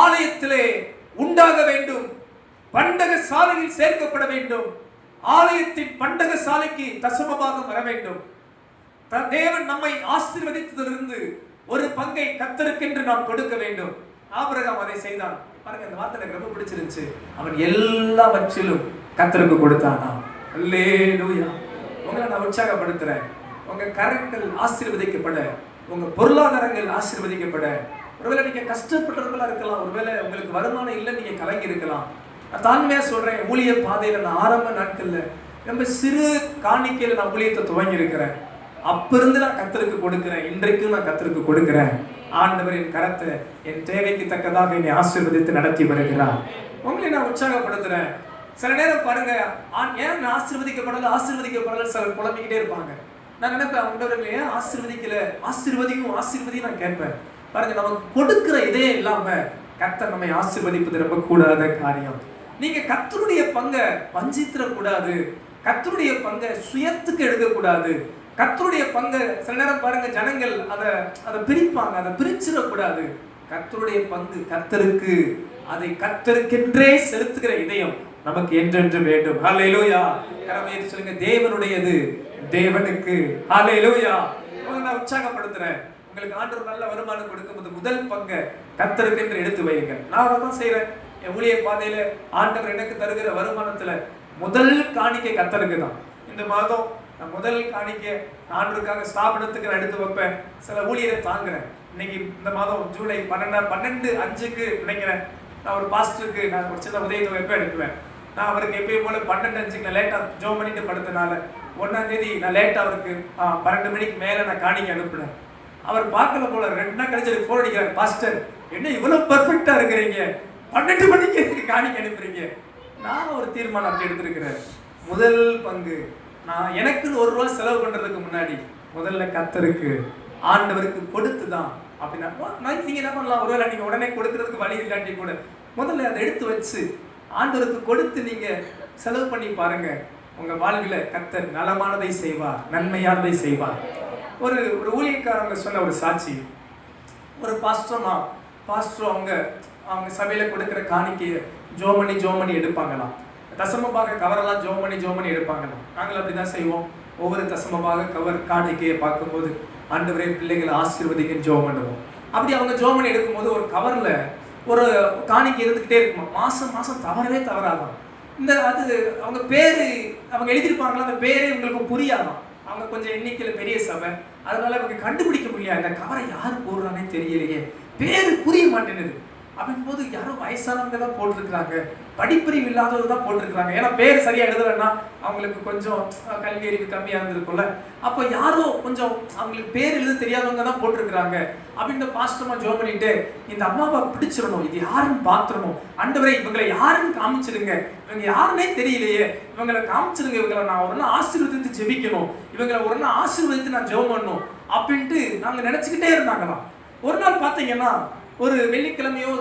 ஆலயத்திலே உண்டாக வேண்டும், பண்டக சாலையில் சேர்க்கப்பட வேண்டும். ஆலயத்தின் பண்டக சாலைக்கு தசமபாகம் வர வேண்டும். தேவன் நம்மை ஆசீர்வதித்ததிலிருந்து ஒரு பங்கை கர்த்தருக்கென்று நாம் கொடுக்க வேண்டும். ஆபிரகாம் அதை செய்தான். பாருங்க, அந்த வார்த்தை எனக்கு ரொம்ப பிடிச்சிருந்துச்சு. அவன் எல்லாவற்றிலும் கர்த்தருக்கு கொடுத்தானா. அல்லேலூயா. உங்களை நான் உற்சாகப்படுத்துறேன். உங்க கரங்கள் ஆசீர்வதிக்கப்பட, உங்க பொருளாதாரங்கள் ஆசீர்வதிக்கப்பட. ஒருவேளை நீங்க கஷ்டப்பட்டவர்களா இருக்கலாம், ஒருவேளை உங்களுக்கு வருமானம் இல்லை, நீங்க கலங்கி இருக்கலாம். நான் தாழ்மையா சொல்றேன், ஊழிய பாதையில நான் ஆரம்ப நாட்கள்ல ரொம்ப சிறு காணிக்கையில நான் ஊழியத்தை துவங்கி இருக்கிறேன். அப்ப இருந்து நான் கர்த்தருக்கு கொடுக்கிறேன், இன்றைக்கும் நான் கர்த்தருக்கு கொடுக்கிறேன். ஆண்டவர் என் கரத்தை என் தேவைக்கு தக்கதாக என்னை ஆசீர்வதித்து நடத்தி வருகிறார். உங்களை நான் உற்சாகப்படுத்துறேன். சில நேரம் பாருங்க, ஏன் ஆசீர்வதிக்கப்படல சிலர் புலம்பிக்கிட்டே இருப்பாங்க. நான் நினைப்பேன், அவங்களே ஏன் ஆசீர்வதிக்கும் நான் கேட்பேன். பாருங்க, நமக்கு கொடுக்கிற இதே இல்லாம கர்த்தர் நம்மை ஆசீர்வதிப்பது ரொம்ப கூடாத காரியம். நீங்க கர்த்தருடைய பங்கை வஞ்சித்திர கூடாது, கர்த்தருடைய பங்கை சுயத்துக்கு எடுக்கக்கூடாது. கர்த்தருடைய பங்கை சில நேரம் பாருங்க ஜனங்கள் அதை பிரிப்பாங்க, அதை பிரிச்சிடக்கூடாது. கர்த்தருடைய பங்கு கர்த்தருக்கு, அதை கர்த்தருக்கென்றே செலுத்துகிற இதயம் நமக்கு என்றென்று வேண்டும். ஹல்லேலூயா. கரமே சொல்லுங்க, தேவனுடையது தேவனுக்கு. ஹல்லேலூயா. நான் உற்சாகப்படுத்துறேன். உங்களுக்கு ஆண்டவர் நல்ல வருமானம் கொடுக்கும்போது முதல் பங்கை கர்த்தருக்கு என்று எடுத்து வையுங்க. நான் அதான் செய்யறேன். என் ஊழிய பாதையில ஆண்டவர் எனக்கு தருகிற வருமானத்துல முதல் காணிக்கை கர்த்தருக்கு தான். இந்த மாதம் நான் முதல் காணிக்கை ஆண்டவருக்காக ஸ்தாபனத்துக்கு நான் எடுத்து வைப்பேன். சில ஊழியரை தாங்குறேன். இன்னைக்கு இந்த மாதம் ஜூலை 12/5 நினைக்கிறேன், நான் ஒரு பாஸ்டருக்கு நான் ஒரு சின்ன உதவி வைப்பேன் எடுக்குவேன். நான் அவருக்கு எப்பயும் போல 12:5 நான் லேட்டா ஜோம் பண்ணிட்டு படுத்தனால 1ஆம் தேதி நான் லேட்டா அவருக்கு 12 மணிக்கு மேல நான் காணிக்கை அனுப்புனேன். அவர் பார்க்கல போல 2 நாள் கழிச்சு போன் அடிக்கிறார், பாஸ்டர் என்ன இவ்வளவு பெர்ஃபெக்டா இருக்கிறீங்க, 12 மணிக்கு காணிக்கை அனுப்புறீங்க. நான் ஒரு தீர்மானம் அப்படி எடுத்திருக்கிறேன். முதல் பங்கு நான் எனக்குன்னு ₹1 செலவு பண்றதுக்கு முன்னாடி முதல்ல கர்த்தருக்கு ஆண்டவருக்கு கொடுத்துதான். அப்படின்னா நீங்க என்ன பண்ணலாம், ஒருவேளை நீங்க உடனே கொடுக்கறதுக்கு வழி இல்லாட்டி கூட முதல்ல அதை எடுத்து வச்சு ஆண்டவருக்கு கொடுத்து நீங்க செலவு பண்ணி பாருங்க. உங்க வாழ்வில கர்த்தர் நலமானதை செய்வார், நன்மையானதை செய்வார். ஒரு ஊழியக்காரங்க சொன்ன ஒரு சாட்சி, ஒரு பாஸ்டர் அவங்க சபையில கொடுக்கிற காணிக்கையை ஜோமணி எடுப்பாங்களாம். தசமபாக கவரெல்லாம் ஜோமணி எடுப்பாங்களாம். நாங்கள் அப்படிதான் செய்வோம். ஒவ்வொரு தசமபாக கவர் காணிக்கையை பார்க்கும்போது ஆண்டவரே பிள்ளைகளை ஆசீர்வதிங்கன்னு ஜோம் பண்ணுவோம். அப்படி அவங்க ஜோமணி எடுக்கும்போது ஒரு கவர்ல ஒரு காணிக்கை இருந்துகிட்டே இருக்குமா, மாசம் தவறாதான். அது அவங்க பேரு அவங்க எழுதியிருப்பாங்களா, அந்த பேரே உங்களுக்கு புரியாதான். அவங்க கொஞ்சம் எண்ணிக்கையில பெரிய சபை, அதனால அவங்க கண்டுபிடிக்க முடியாது. இந்த கவரை யாரு போடுறானே தெரியலையே, பேரு புரிய மாட்டேங்குது. அப்படின் போது யாரும் வயசானவங்க தான் போட்டிருக்கிறாங்க, படிப்பறிவு இல்லாதவங்க தான் போட்டிருக்கிறாங்க. ஏன்னா பேர் சரியா எழுதலைன்னா அவங்களுக்கு கொஞ்சம் கல்வி அறிவு கம்மியா இருந்திருக்கும்ல. அப்போ யாரோ கொஞ்சம் அவங்களுக்கு பேர் எழுத தெரியாதவங்க தான் போட்டிருக்கிறாங்க. அப்படின்ற பாஸ்டமா ஜோம் பண்ணிட்டு இந்த அம்மாவை பிடிச்சிடணும், இது யாருன்னு பாத்துடணும், ஆண்டவரே இவங்களை யாருன்னு காமிச்சிருங்க, இவங்க யாருன்னே தெரியலையே, இவங்களை காமிச்சிருங்க, இவங்களை நான் ஒரு நாள் ஆசீர்வதித்து ஜெபிக்கணும், இவங்களை ஒரு நாள் ஆசீர்வதித்து நான் ஜெபம் பண்ணணும் அப்படின்ட்டு நாங்க நினைச்சுக்கிட்டே இருந்தாங்களாம். ஒரு நாள் பாத்தீங்கன்னா ஒரு வெள்ளிக்கிழமையோ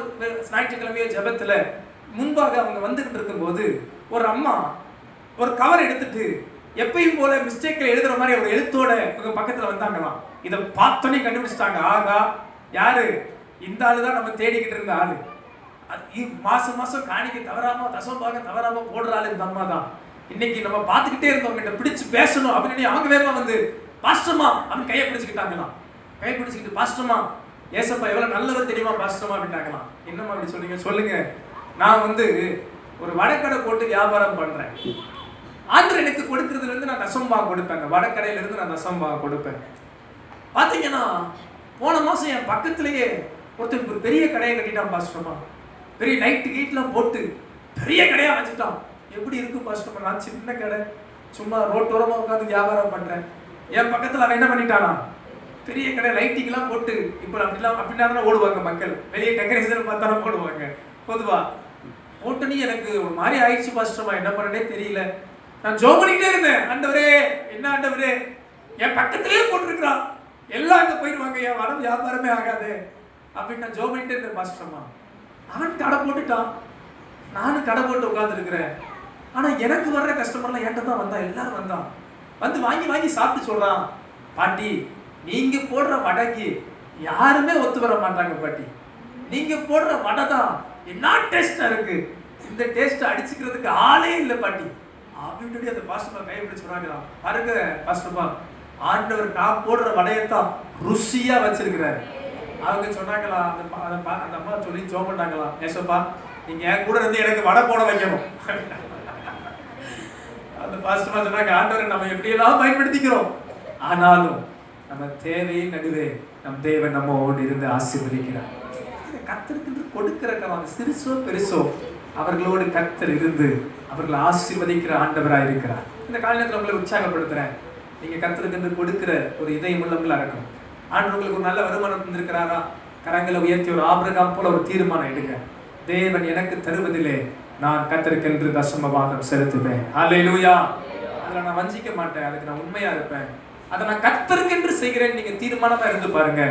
ஞாயிற்றுக்கிழமையோ ஜெபத்துல முன்பாக அவங்க வந்துகிட்டு இருக்கும்போது ஒரு அம்மா ஒரு கவர் எடுத்துட்டு எப்பயும் போல மிஸ்டேக்ல எழுதுற மாதிரி ஒரு எழுத்தோட இவங்க பக்கத்துல வந்தாங்களாம். இதை பார்த்தோன்னே கண்டுபிடிச்சிட்டாங்க, ஆகா யாரு இந்த ஆளுதான் நம்ம தேடிக்கிட்டு இருந்த ஆளு, மாசம் காணிக்கை தவறாம தசமபாகம் தவறாம போடுற ஆளு இந்த அம்மா தான். இன்னைக்கு நம்ம பார்த்துக்கிட்டே இருந்தவங்க பிடிச்சு பேசணும் அப்படின்னு அவங்க வேகமா வந்து பாஸ்டர்மா அப்படின்னு கையை பிடிச்சுக்கிட்டாங்களாம். கையை பிடிச்சுக்கிட்டு பாஸ்டர்மா ஏசப்பா எவ்வளவு நல்லவர் தெரியுமா பாஸ்டர்மா அப்படின்ட்டாங்களாம். என்னம்மா அப்படி சொன்னீங்க, சொல்லுங்க. நான் ஒரு வடக்கடை போட்டு வியாபாரம் பண்றேன். ஆண்டவர் எனக்கு கொடுக்கறதுல இருந்து நான் தசமபாகம் கொடுப்பேன், வடக்கடையில இருந்து நான் தசமபாகம் கொடுப்பேன். பாத்தீங்கன்னா போன மாசம் என் பக்கத்திலேயே ஒருத்தருக்கு ஒரு பெரிய கடையை கட்டிட்டான் பாஸ்டர்மா, பெரிய நைட்டு கேட்லாம் போட்டு பெரிய கடையா வச்சுட்டான். எப்படி இருக்கு பாஸ்டர்மா, நான் சின்ன கடை சும்மா ரோட்டோரமா உட்காந்து வியாபாரம் பண்றேன். என் பக்கத்துல அவன் என்ன பண்ணிட்டானா, பெரிய கடை லைட்டிங்லாம் போட்டு, இப்போ அப்படின்னா ஓடுவாங்க மக்கள், வெளியே டெக்கரேஷன் பார்த்தாலும் ஓடுவாங்க. பொதுவா போட்டோன்னே எனக்கு ஒரு மாதிரி ஆயிடுச்சு பாஸ்டர்மா, என்ன பண்ணனே தெரியல. நான் ஜோம் பண்ணிக்கிட்டே இருந்தேன், ஆண்டவரே என்ன ஆண்டவரே என் பக்கத்திலேயே போட்டிருக்கிறான், எல்லாம் அங்கே போயிடுவாங்க, என் வரம் வியாபாரமே ஆகாது அப்படின்னு நான் ஜோம் பண்ணிட்டே இருந்தேன் பாஸ்டர்மா. அவன் கடை போட்டுட்டான், நானும் கடை போட்டு உட்காந்துருக்கிறேன். ஆனா எனக்கு வர்ற கஸ்டமர்லாம் என்கிட்ட தான் வந்தான், எல்லாரும் வந்து வாங்கி சாப்பிட்டு சொல்றான், பாட்டி நீங்க போடுற வடைக்கு யாருமே ஒத்து வர மாட்டாங்க பாட்டி, நீங்க போடுற வடை தான் என்ன டேஸ்டா இருக்கு, இந்த டேஸ்ட் அடிச்சுக்கிறதுக்கு ஆளே இல்லை பாட்டி அப்படின்னு அந்த பாஸ்டர்மா கையை பிடிச்சு சொன்னாங்களா. பாருங்க பாஸ்டர்மா, ஆண்டவர் நான் போடுற வடையத்தான் ருசியா வச்சிருக்கிறாரு. அவங்க சொன்னாங்களா, அந்த அம்மா சொல்லி ஜோம் பண்ணாங்களா, ஏசப்பா நீங்க என் கூட இருந்து எனக்கு வடை போட வைக்கணும். அந்த பாஸ்டர்மா சொன்னாங்க, ஆண்டவரை நம்ம எப்படியெல்லாம் பயன்படுத்திக்கிறோம், ஆனாலும் நம்ம தேவையின் நடுவே நம் தேவன் நம்மோடு இருந்து ஆசீர்வதிக்கிறார். கர்த்தருக்கு கொடுக்கிற சிறுசோ பெருசோ அவர்களோடு கர்த்தர் இருந்து அவர்களை ஆசீர்வதிக்கிற ஆண்டவராக இருக்கிறார். இந்த காலத்தில் உங்களை உற்சாகப்படுத்துறேன், நீங்க கர்த்தருக்கு கொடுக்கிற ஒரு இதயம் உள்ளவங்களா இருக்கும். ஆண்டவர் உங்களுக்கு ஒரு நல்ல வருமானம் தந்திருக்கிறாரா, கரங்களை உயர்த்தி ஒரு ஆபிரகாம் போல ஒரு தீர்மானம் எடுங்க, தேவன் எனக்கு தருவதிலே நான் கர்த்தருக்கென்று தசமபாகம் செலுத்துவேன். ஹல்லேலூயா. அதுல நான் வஞ்சிக்க மாட்டேன், அதுக்கு நான் உண்மையா இருப்பேன். அதை நான் கர்த்தருக்கென்று செய்கிறேன். நீங்க தீர்மானமா இருந்து பாருங்க,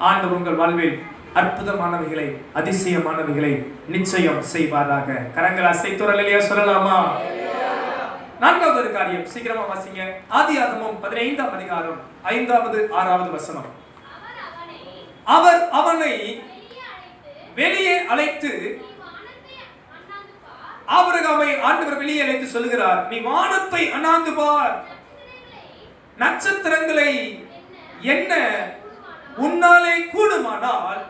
ஆண்டவர் உங்கள் வாழ்வில் அற்புதமானவைகளை, அதிசயமானவைகளை நிச்சயம் செய்வாராக. கரங்களை அசைத்தோரலையா சொல்லலாமா? நான்காவது ஒரு காரியம், சீக்கிரமா வாசிங்க. ஆதியாகமம் 15ஆம் அதிகாரம் 5வது 6வது வசனம். அவர் அவனை வெளியே அழைத்து, ஆபிரகாமை ஆண்டவர் வெளியே அழைத்து சொல்லுகிறார், நீ வானத்தை அண்ணாந்து பார், நட்சத்திரங்களை என்ன உன்னாலே கூடுமானால்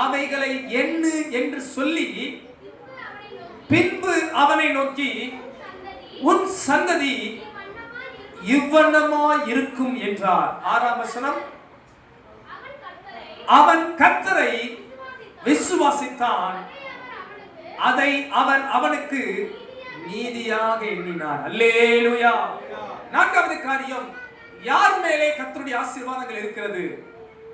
அவைகளை எண்ணு என்று சொல்லி, பின்பு அவனை நோக்கி, உன் சந்ததி இவ்வண்ணமாய் இருக்கும் என்றார். 6ஆம் வசனம். அவன் கர்த்தரை விசுவாசித்தான், அதை அவர் அவனுக்கு நீதியாக எண்ணினார். அல்லேலூயா. நான்காவது காரியம், யார் மேலே கர்த்தருடைய ஆசீர்வாதங்கள் இருக்கிறது?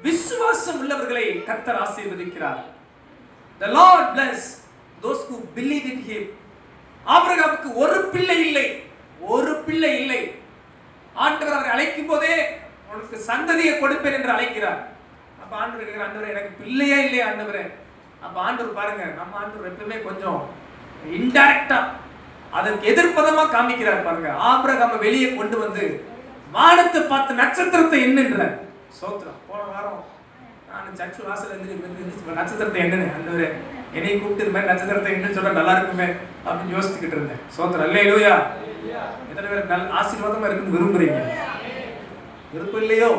விசுவாசம் உள்ளவர்களை கர்த்தர் ஆசீர்வதிக்கிறார். The Lord bless those who believe in him. ஆபிரகாமுக்கு ஒரு பிள்ளை இல்லை, ஒரு பிள்ளை இல்லை. ஆண்டவர் அவரை அழைக்கும் போதே உனக்கு சந்ததியை கொடுப்பேன் என்று அழைக்கிறார். அப்ப ஆண்டவர் இருக்கிற, ஆண்டவரே எனக்கு பிள்ளையே இல்லையே ஆண்டவரே. அப்ப ஆண்டவர் பாருங்க, நம்ம ஆண்டவர் எப்பவுமே கொஞ்சம் இன்டைரக்டா அதற்கு எதிர்ப்பதமா காமிக்கிறார் பாருங்க. ஆபிரகாமை வெளியே கொண்டு வந்து வானத்தை பார்த்து நட்சத்திரத்தை எண்ணுன்ற சோத்திரம். போன வாரம் நான் சர்ச்சு வாசல் இருந்து நட்சத்திரத்தை எண்ணு, ஆண்டவரே என்னை கூப்பிட்டு இது மாதிரி நட்சத்திரத்தை என்னன்னு சொன்னா நல்லா இருக்குமே அப்படின்னு யோசிச்சுக்கிட்டு இருந்தேன். சோத்திரம். அல்லேலூயா. எத்தனை பேர் நல்ல ஆசீர்வாதமா இருக்குன்னு விரும்புறீங்க? விருப்பம் இல்லையோ?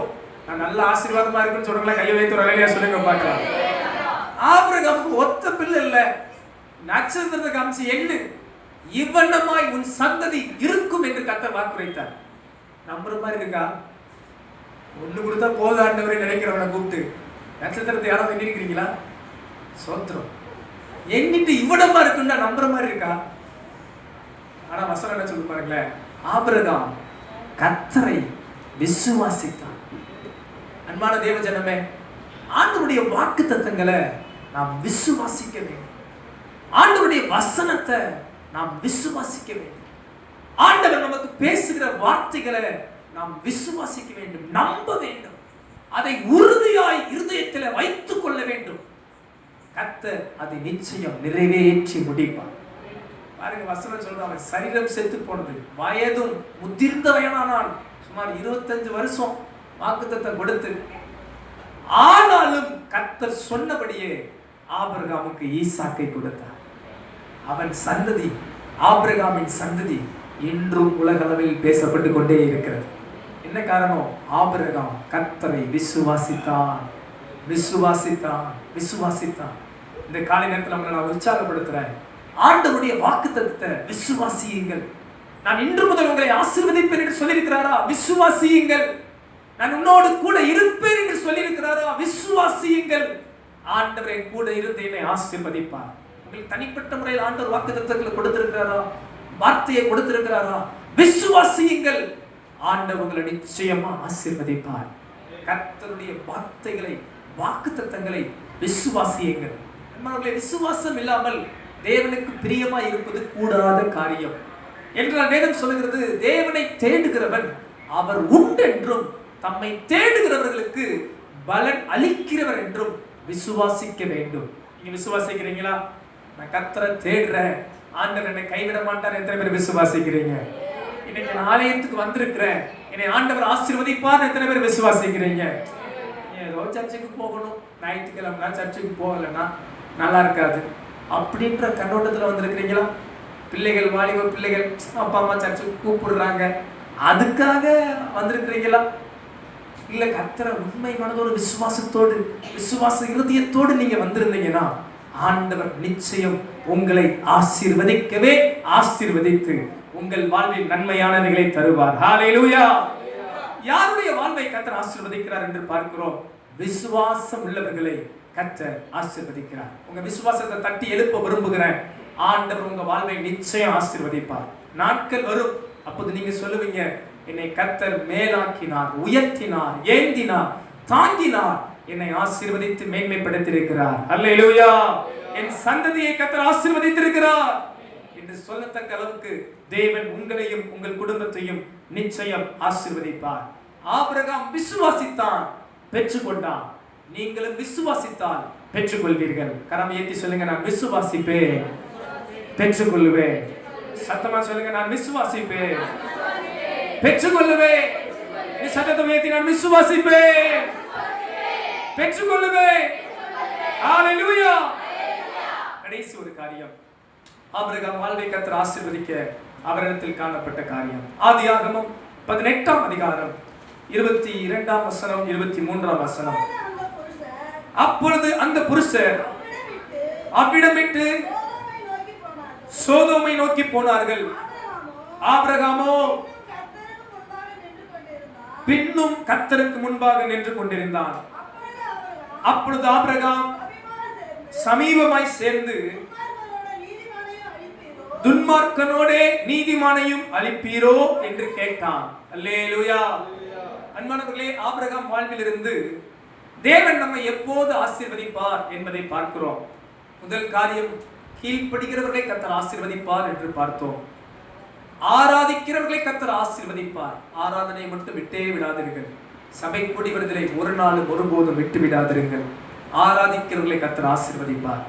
நான் நல்ல ஆசீர்வாதமா இருக்குன்னு சொல்றீங்களா? கையை வைத்து அல்லேலூயா சொல்லுங்க பார்க்கலாம். ஆபிரகாமுக்கு ஒத்த பிள்ளை இல்ல, நட்சத்திரத்தை காமிச்சு எண்ணு, இவ்வண்ணமாய் உன் சந்ததி இருக்கும் என்று கர்த்தர் வாக்குரைத்தார். நம்புற மாதிரி இருக்கா? ஒண்ணு கொடுத்தா போதும் ஆண்டவரே நினைக்கிறவனை கூப்பிட்டு நட்சத்திரத்தை யாராவது எண்ணிருக்கிறீங்களா? சோத்திரம். எண்ணிட்டு இவ்வளமா இருக்குன்னா நம்புற மாதிரி இருக்கா? ஆனா வசனம் என்ன சொல்லி பாருங்களேன், ஆபிரகாம் கர்த்தரை விசுவாசித்தான். அன்பான தேவ ஜனமே, ஆண்டவருடைய வாக்கு தத்தங்களை நாம் விசுவாசிக்க வேண்டும். ஆண்டவருடைய வசனத்தை நாம் விசுவாசிக்க வேண்டும். ஆண்டவர் நமக்கு பேசுகிற வார்த்தைகளை நாம் விசுவாசிக்க வேண்டும், நம்ப வேண்டும். அதை உறுதியாய் இருதயத்தில் வைத்துக் கொள்ள வேண்டும். கர்த்தர் அதை நிச்சயம் நிறைவேற்றி முடிப்பார். பாருங்க, வசனம் சொல்றாங்க, அவன் சரீரம் செத்து போனது, வயதும் முதிர்ந்த வயதானான். சுமார் 25 வருஷம் வாக்குத்தத்தம் கொடுத்து, ஆனாலும் கர்த்தர் சொன்னபடியே ஆபிரகாமுக்கு ஈசாக்கை கொடுத்தார். அவன் சந்ததி, ஆபிரகாமின் சந்ததி இன்றும் உலகளவில் பேசப்பட்டு கொண்டே இருக்கிறது. என்ன காரணம்? ஆபிரகாம் கர்த்தரை விசுவாசித்தான், விசுவாசித்தான், விசுவாசித்தான். இந்த காலை நேரத்தில் நம்மளை நான் உற்சாகப்படுத்துறேன். ஆண்டவருடைய வாக்குத்தத்தத்தை விசுவாசியுங்கள். நான் இன்று முதல் உங்களை ஆசீர்வதிப்பேன் என்று சொல்லியிருக்கிறாரா? விசுவாசியுங்கள். நான் உன்னோடு கூட இருப்பேன் என்று சொல்லியிருக்கிறாரா? விசுவாசியுங்கள். ஆண்டவரை கூட இருந்து என்னை ஆசீர்வதிப்பார். உங்களுக்கு தனிப்பட்ட முறையில் ஆண்டவர் வாக்குத்தத்தங்களை கொடுத்திருக்கிறாரா? வார்த்தையை கொடுத்திருக்கிறாரா? விசுவாசியுங்கள். ஆண்டவர் உங்களை நிச்சயமா ஆசீர்வதிப்பார். கர்த்தருடைய வார்த்தைகளை, வாக்குத்தத்தங்களை விசுவாசியுங்கள். விசுவாசம் இல்லாமல் தேவனுக்கு பிரியமா இருப்பது கூடாத காரியம் என்றால் வேதம் சொல்லுகிறது, தேவனை தேடுகிறவன் அவர் உண்டென்றும் தம்மை தேடுகிறவர்களுக்கு பலன் அளிக்கிறவர் என்றும் விசுவாசிக்க வேண்டும். நீங்க விசுவாசிக்கிறீங்களா? நான் கர்த்தரை தேடுறேன், ஆண்டவர் என்னை கைவிட மாட்டார். எத்தனை பேர் விசுவாசிக்கிறீங்க? இன்னைக்கு நான் ஆலயத்துக்கு வந்திருக்கிறேன், என்னை ஆண்டவர் ஆசீர்வதிப்பார். எத்தனை பேர் விசுவாசிக்கிறீங்க? ஏதோ சர்ச்சுக்கு போகணும், ஞாயிற்றுக்கிழமை சர்ச்சுக்கு போகலன்னா நல்லா இருக்காது அப்படின்ற கண்ணோட்டத்தில் வந்திருக்கிறீங்களா? பிள்ளைகள், வாலிப பிள்ளைகள், அப்பா அம்மா சர்ச்சுக்கு கூப்பிடுறாங்க, அதுக்காக வந்திருக்கிறீங்களா? இல்ல கர்த்தரை உண்மை மனதோடு விசுவாசத்தோடு, விசுவாச இருதயத்தோடு நீங்க வந்திருந்தீங்கன்னா ஆண்டவர் நிச்சயம் உங்களை ஆசீர்வதிக்கவே ஆசீர்வதித்து உங்கள் வாழ்வில் நன்மையானவைகளை தருவார். ஹல்லேலூயா. யாருடைய வாழ்வை கர்த்தர் ஆசீர்வதிக்கிறார் என்று பார்க்கிறோம். விசுவாசம் உள்ளவர்களை கர்த்தர் ஆசீர்வதிக்கிறார். உங்க விசுவாசத்தை தட்டி எழுப்ப விரும்புகிறேன். ஆண்டவர் உங்க வாழ்வை நிச்சயம் ஆசீர்வதிப்பார். நாட்கள் வரும், அப்போது நீங்க சொல்லுவீங்க, என்னை கர்த்தர் மேலாக்கினார், உயர்த்தினார், ஏந்தினார், தாங்கினார், என்னை ஆசீர்வதித்து மேன்மைப்படுத்தி இருக்கிறார். அல்லேலூயா. என் சந்ததியை கர்த்தர் ஆசீர்வதித்திருக்கிறார். என்று சொல்லத்தக்க அளவுக்கு தேவன் உங்களையும் உங்கள் குடும்பத்தையும் நிச்சயம் ஆசீர்வதிப்பார். ஆபிரகாம் விசுவாசித்தான், பெற்றுக்கொண்டான். நீங்களும் விசுவாசித்தால் பெற்றுக்கொள்வீர்கள். கரம் ஏற்றி சொல்லுங்க, நான் விசுவாசிப்பேன், பெற்றுக்கொள்ளுவேன். சத்தமா சொல்லுங்க, நான் விசுவாசிப்பேன், பெற்றுக்கொள்ளுவேன். நீ சத்தத்தை ஏற்றி நான் விசுவாசிப்பேன், பெற்றுக்கொள்ளுவேன். ஹalleluya. கடைசி ஒரு காரியம், ஆபிரகாம் வாழ்வை கர்த்தர் ஆசீர்வதிக்க அவரிடத்தில் காணப்பட்ட காரியம். ஆதியாகமம் 18ஆம் அதிகாரம் 22ஆம் வசனம் 23ஆம் வசனம். அப்பொழுது அந்த புருஷர் அவ்விடம் விட்டு சோதோமை நோக்கி போனார்கள். ஆபிரகாமோ பின்னும் கர்த்தருக்கு முன்பாக நின்று கொண்டிருந்தான். அப்பொழுது ஆபிரகாம் சமீபமாய் சேர்ந்து துன்மார்க்கனோடே நீதிமானையும் அழிப்பீரோ என்று கேட்டான். அல்லேலூயா. அன்பானவர்களே, ஆபிரகாம் வாழ்விலிருந்து தேவன் நம்மை எப்போது ஆசீர்வதிப்பார் என்பதை பார்க்கிறோம். முதல் காரியம், கீழ்ப்படுகிறவர்களை கர்த்தர் ஆசீர்வதிப்பார் என்று பார்த்தோம். ஆராதிக்கிறவர்களை கர்த்தர் ஆசீர்வதிப்பார். ஆராதனை மட்டும் விட்டே விடாதீர்கள். சபை கூடி வருதலை ஒரு நாளும் ஒருபோதும் விட்டு விடாதிருங்கள். ஆராதிக்கிறவர்களை கர்த்தர் ஆசீர்வதிப்பார்.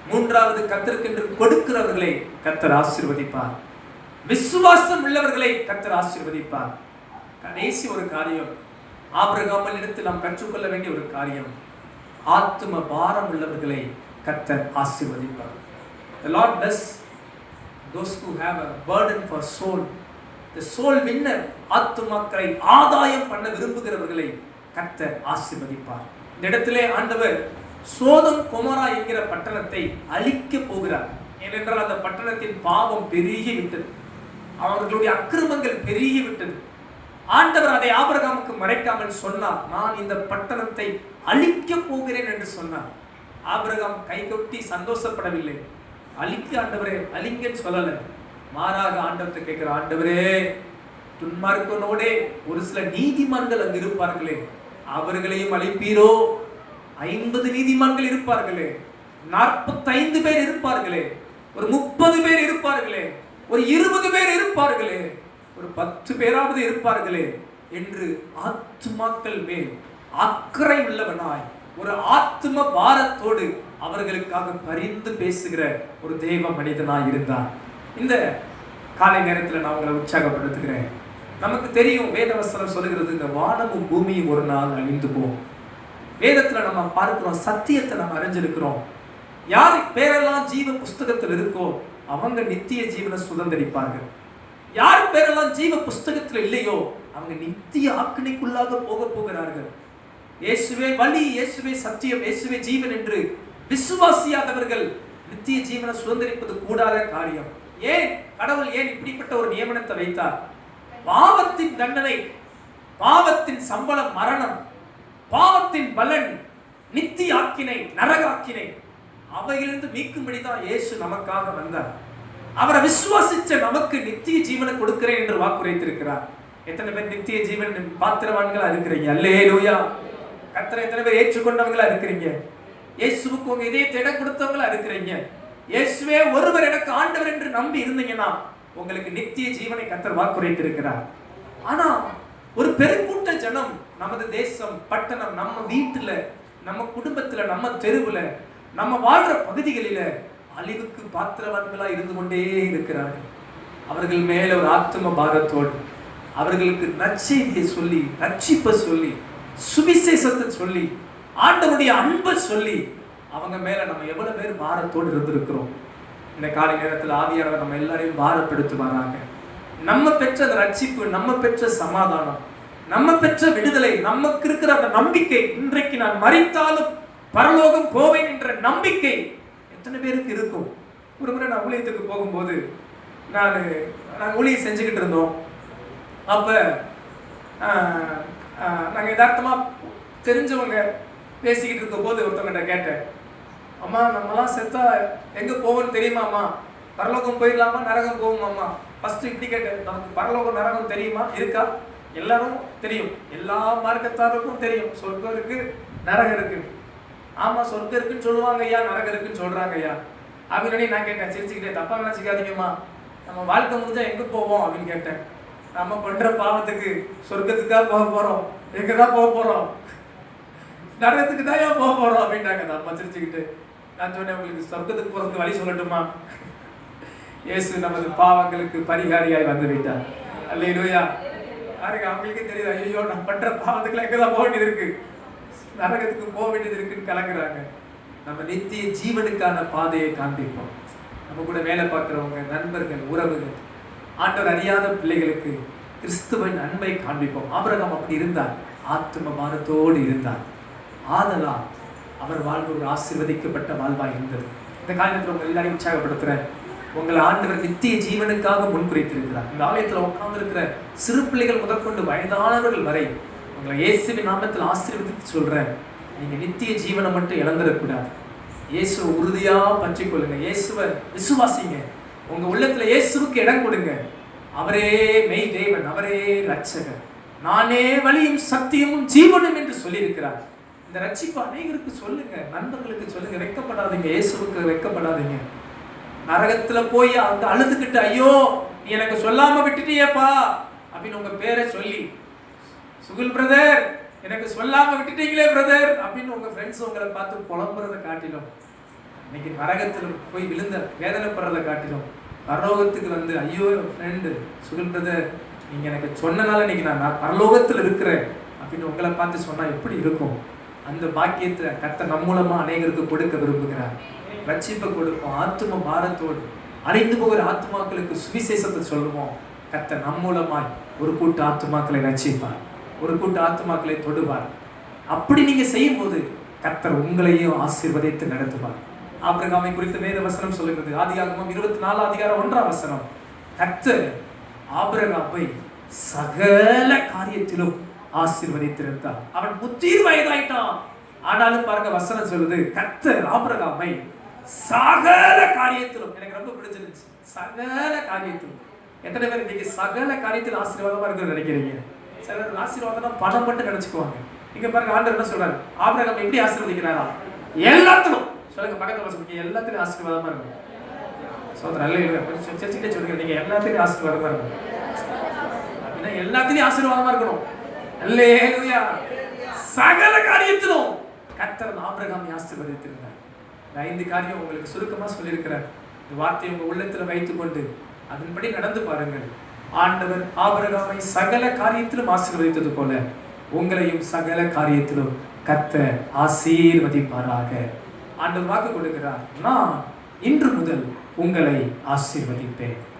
மூன்றாவது, கர்த்தருக்கென்று கொடுக்கிறவர்களை கர்த்தர் ஆசீர்வதிப்பார். விசுவாசம் உள்ளவர்களை கர்த்தர் ஆசீர்வதிப்பார். கடைசி ஒரு காரியம், ஆபிரகாமின் இடத்தில் நாம் கற்றுக்கொள்ள வேண்டிய ஒரு காரியம், ஆத்தும பாரம் உள்ளவர்களை கர்த்தர் ஆசீர்வதிப்பார். The Lord bless those who have a burden for soul. The soul winner, ஆத்துமாக்களை ஆதாயம் பண்ண விரும்புகிறவர்களை கர்த்தர் ஆசீர்வதிப்பார். இந்த இடத்திலே ஆண்டவர் சோதம் கொமோரா என்கிற பட்டணத்தை அழிக்க போகிறார். ஏனென்றால் அந்த பட்டணத்தின் பாவம் பெருகி விட்டது, அவர்களுடைய அக்கிரமங்கள் பெருகி விட்டது. ஆண்டவர் அதை ஆபிரகாமுக்கு மறைக்காமல் சொன்னார், நான் இந்த பட்டணத்தை அழிக்க போகிறேன் என்று சொன்னார். ஆபிரகாம் கைகொட்டி சந்தோஷப்படவில்லை. அழிக்க ஆண்டவரே, அழிங்கன்னு சொல்லல. மாறாக ஆண்டவர்கிட்ட கேட்கிற, ஆண்டவரே, துன்மார்க்கனோடே ஒரு சில நீதிமான்கள் அங்கு இருப்பார்களே, அவர்களையும் அழிப்பீரோ? 50 நீதிமான்கள் இருப்பார்களே, 45 பேர் இருப்பார்களே, ஒரு 30 பேர் இருப்பார்களே, ஒரு 20 பேர் இருப்பார்களே, ஒரு 10 பேராவது இருப்பார்களே என்று ஆத்துமாக்கள் மேல் அக்கறை உள்ளவனாய் ஒரு ஆத்தும பாரத்தோடு அவர்களுக்காக பரிந்து பேசுகிற ஒரு தெய்வ மனிதனாய் இருந்தார். இந்த காலை நேரத்தில் நான் உங்களை உற்சாகப்படுத்துகிறேன். நமக்கு தெரியும், வேதவசனம் சொல்லுகிறது, இந்த வானமும் பூமியும் ஒரு நாள் அழிந்து போகும். வேதத்துல நம்ம பார்க்கிறோம், சத்தியத்தை நம்ம அறிஞ்சிருக்கிறோம். யாரு பேரெல்லாம் ஜீவ புஸ்தகத்தில் இருக்கோ அவங்க நித்திய ஜீவனை சுதந்திரிப்பார்கள். யார் பேரெல்லாம் ஜீவ புஸ்தகத்தில் இல்லையோ அவங்க நித்திய ஆக்கினைக்குள்ளாக போகிறார்கள். இயேசுவே வழி, இயேசுவே சத்தியம், இயேசுவே ஜீவன் என்று விசுவாசியாதவர்கள் நித்திய ஜீவனை சுதந்திரிப்பது கூடாத காரியம். ஏன் கடவுள் ஏன் இப்படிப்பட்ட ஒரு நியமனத்தை வைத்தார்? பாவத்தின் தண்டனை, பாவத்தின் சம்பளம் மரணம், பாவத்தின் பலன் நித்திய ஆக்கினை, நரகாக்கினை, அவையிலிருந்து மீட்கும்படிதான் இயேசு நமக்காக வந்தார். அவரை விசுவாசிச்ச நமக்கு நித்திய ஜீவனை கொடுக்கிறேன் என்று வாக்குரைத்திருக்கிறார். எத்தனை பேர் நித்திய ஜீவன் பாத்திரவான்களா இருக்கிறீங்க? அல்லேலூயா. கர்த்தரை எத்தனை பேர் ஏற்றுக்கொண்டவங்களா இருக்கிறீங்க? இயேசுவுக்கு உங்க இதயத்தை இடம் கொடுத்தவங்களா இருக்கிறீங்க? இயேசுவே ஒருவர் எனக்கு ஆண்டவர் என்று நம்பி இருந்தீங்கன்னா உங்களுக்கு நித்திய ஜீவனை கர்த்தர் வாக்குரைத்திருக்கிறார். ஆனா ஒரு பெருங்கூட்ட ஜனம் நமது தேசம், பட்டணம், நம்ம வீட்டுல, நம்ம குடும்பத்துல, நம்ம தெருவுல, நம்ம வாழ்ற பகுதிகளில அழிவுக்கு பாத்திரவான்களா இருந்து கொண்டே இருக்கிறார்கள். அவர்கள் மேல ஒரு ஆத்தும பாரத்தோடு அவர்களுக்கு நற்செய்தியை சொல்லி, ரட்சிப்பை சொல்லி, சுவிசேஷத்தை சொல்லி, ஆண்டவருடைய அன்பை சொல்லி அவங்க மேல நம்ம எவ்வளவு பேர் பாரத்தோடு இருந்திருக்கிறோம். இந்த காலை நேரத்தில் ஆவியானவர் நம்ம எல்லாரையும் பாரப்படுத்துவாராங்க. நம்ம பெற்ற அந்த ரட்சிப்பு, நம்ம பெற்ற சமாதானம், நம்ம பெற்ற விடுதலை, நமக்கு இருக்கிற அந்த நம்பிக்கை, இன்றைக்கு நான் மரித்தாலும் பரலோகம் போவேன் என்ற நம்பிக்கை எத்தனை பேருக்கு இருக்கும்? ஒரு முறை நான் ஊழியத்துக்கு போகும்போது நாங்கள் ஊழியம் செஞ்சுக்கிட்டு இருந்தோம். அப்போ நாங்கள் யதார்த்தமாக தெரிஞ்சவங்க பேசிக்கிட்டு இருக்கும் போது ஒருத்தவங்கிட்ட கேட்டேன், அம்மா நம்மலாம் செத்தா எங்கே போவோம்னு தெரியுமாம்மா? பரலோகம் போயிடலாமா, நரகம் போவோமாம்மா? ஃபர்ஸ்ட் இப்படி கேட்டேன். நமக்கு பரலோகம் நரகம் தெரியுமா? இருக்கா? எல்லாரும் தெரியும், எல்லா மார்க்கத்தாருக்கும் தெரியும், சொர்க்கம் இருக்கு, நரகம் இருக்கு. ஆமா, சொர்க்கம் இருக்குன்னு சொல்லுவாங்க ஐயா, நரகம் இருக்குன்னு சொல்றாங்க ஐயா. அப்படின்னு நான் கேட்டேன் சிரிச்சுக்கிட்டே, தப்பா நினைச்சுக்காதீங்கம்மா, நம்ம வாழ்க்கை முடிஞ்சா எங்க போவோம் அப்படின்னு கேட்டேன். நம்ம பண்ற பாவத்துக்கு சொர்க்கத்துக்கா போக போறோம், எங்கதான் போக போறோம், நரகத்துக்கு தான் ஏன் போக போறோம் அப்படின்ட்டாங்க அந்த அம்மா சிரிச்சுக்கிட்டு. நான் சொன்னேன், உங்களுக்கு சொர்க்கத்துக்கு போறதுக்கு வழி சொல்லட்டுமா? இயேசு நமது பாவங்களுக்கு பரிகாரியாய் வந்து விட்டார். அல்லேலூயா. பாருங்க, அவங்களுக்கே தெரியுது, ஐயோ நான் பண்ற பாவத்துக்குலாம் எங்கதான் போக வேண்டியது இருக்கு, நரகத்துக்கு போக வேண்டியது இருக்குன்னு கலங்குறாங்க. நம்ம நித்திய ஜீவனுக்கான பாதையை காண்பிப்போம். நம்ம கூட வேலை பார்க்கிறவங்க, நண்பர்கள், உறவுகள், ஆண்டவர் அறியாத பிள்ளைகளுக்கு கிறிஸ்துவின் அன்பை காண்பிப்போம். ஆபிரகாம் அப்படி இருந்தார், ஆத்தும பாரத்தோடு இருந்தார். ஆதலால் அவர் வாழ்வு ஒரு ஆசீர்வதிக்கப்பட்ட வாழ்வாய் இருந்தது. இந்த காரணத்தில் உங்க எல்லாரையும் உற்சாகப்படுத்துறேன். உங்களை ஆண்டவர் நித்திய ஜீவனுக்காக முன்குறித்திருக்கிறார். இந்த ஆலயத்தில் உட்கார்ந்து இருக்கிற சிறு பிள்ளைகள் முதற்கொண்டு வயதானவர்கள் வரை உங்களை இயேசுவின் நாமத்தில் ஆசீர்வதித்து சொல்றேன், நீங்க நித்திய ஜீவனை மட்டும் இழந்துடக்கூடாது. இயேசுவை உறுதியா பற்றி கொள்ளுங்க, இயேசுவை விசுவாசிங்க, உங்க உள்ளத்துல இயேசுவுக்கு இடம் கொடுங்க. அவரே மெய் தேவன், அவரே ரட்சகர், நானே வழியும் சத்தியமும் ஜீவனும் என்று சொல்லியிருக்கிறார். இந்த ரட்சிப்பு அநேகருக்கு சொல்லுங்க, நண்பர்களுக்கு சொல்லுங்க. வெட்கப்படாதீங்க, இயேசுவுக்கு வெட்கப்படாதீங்க. நரகத்துல போய் அந்த அழுதுகிட்டு, ஐயோ நீ எனக்கு சொல்லாம விட்டுட்டியப்பா அப்படின்னு உங்க பேரை சொல்லி, சுகுல் பிரதர் எனக்கு சொல்லாம விட்டுட்டீங்களே பிரதர் அப்படின்னு உங்க ஃப்ரெண்ட்ஸ் உங்களை பார்த்து புலம்புறதை காட்டிலும், இன்னைக்கு நரகத்தில் போய் விழுந்த வேதனைப்படுறதை காட்டிலும், பரலோகத்துக்கு வந்து ஐயோ ஃப்ரெண்டு சுகுல் பிரதர் நீங்க எனக்கு சொன்னனால இன்னைக்கு நான் பரலோகத்தில் இருக்கிறேன் அப்படின்னு உங்களை பார்த்து சொன்னா எப்படி இருக்கும்? அந்த பாக்கியத்தை கர்த்தர் நம் மூலமா அநேகருக்கு கொடுக்க விரும்புகிறார். ரட்சிப்பை கொடுப்போம். ஆத்தும பாரத்தோடு அடைந்து போகிற ஆத்துமாக்களுக்கு சுவிசேஷத்தை சொல்லுவோம். கர்த்தர் நம் மூலமாய் ஒரு கூட்ட ஆத்துமாக்களை ரட்சிப்பார், ஒரு கூட்ட ஆத்துமாக்களை தொடுவார். அப்படி நீங்க செய்யும் போது கர்த்தர் உங்களையும் ஆசீர்வதித்து நடத்துவார். ஆபிரகாமை குறித்த வேத வசனம் சொல்லுகிறது. ஆதியாகமம் 24 அதிகாரம் 1 வசனம். கர்த்தர் ஆபிரகாமை சகல காரியத்திலும் ஆசீர்வதித்திருந்தார். அவன் முதிர் வயதாயிட்டான், ஆனாலும் பாருங்க வசனம் சொல்லுது, கர்த்தர் ஆபிரகாமை சகல காரியத்திலும், எனக்கு ரொம்ப பிடிச்சிருந்துச்சு, சகல காரியத்திலும். எத்தனை பேர் இன்னைக்கு சகல காரியத்தில் ஆசீர்வாதமா இருக்குன்னு நினைக்கிறீங்க? சிலர் ஆசீர்வாதம்னா பணம் மட்டும் நினைச்சுக்குவாங்க. இங்க பாருங்க ஆண்டவர் என்ன சொல்றாரு, ஆபிரகாமை எப்படி ஆசீர்வதிக்கிறாரா? எல்லாத்திலும். சொல்லுங்க பக்கத்துல வசனம், எல்லாத்திலும் ஆசீர்வாதமா இருக்கும். சோதரர் அல்லேலூயா. சர்ச்சிட்டே சொல்லுங்க, நீங்க எல்லாத்திலும் ஆசீர்வாதமா இருக்கணும் அப்படின்னா எல்லாத்திலும் ஆசீர்வாதமா இருக்கணும். அல்லேலூயா. சகல காரியத்திலும் கர்த்தர் ஆபிரகாமை ஆசீர்வதித்திருந்தார். இந்த 5 காரியம் உங்களுக்கு சுருக்கமா சொல்லியிருக்கிறார். இந்த வார்த்தையை உங்க உள்ளத்துல வைத்துக்கொண்டு அதன்படி நடந்து பாருங்கள். ஆண்டவர் ஆபிரகாமை சகல காரியத்திலும் ஆசீர்வதித்தது போல உங்களையும் சகல காரியத்திலும் கர்த்தர் ஆசீர்வதிப்பாராக. ஆண்டவர் வாக்கு கொடுக்கிறார், நான் இன்று முதல் உங்களை ஆசீர்வதிப்பேன்.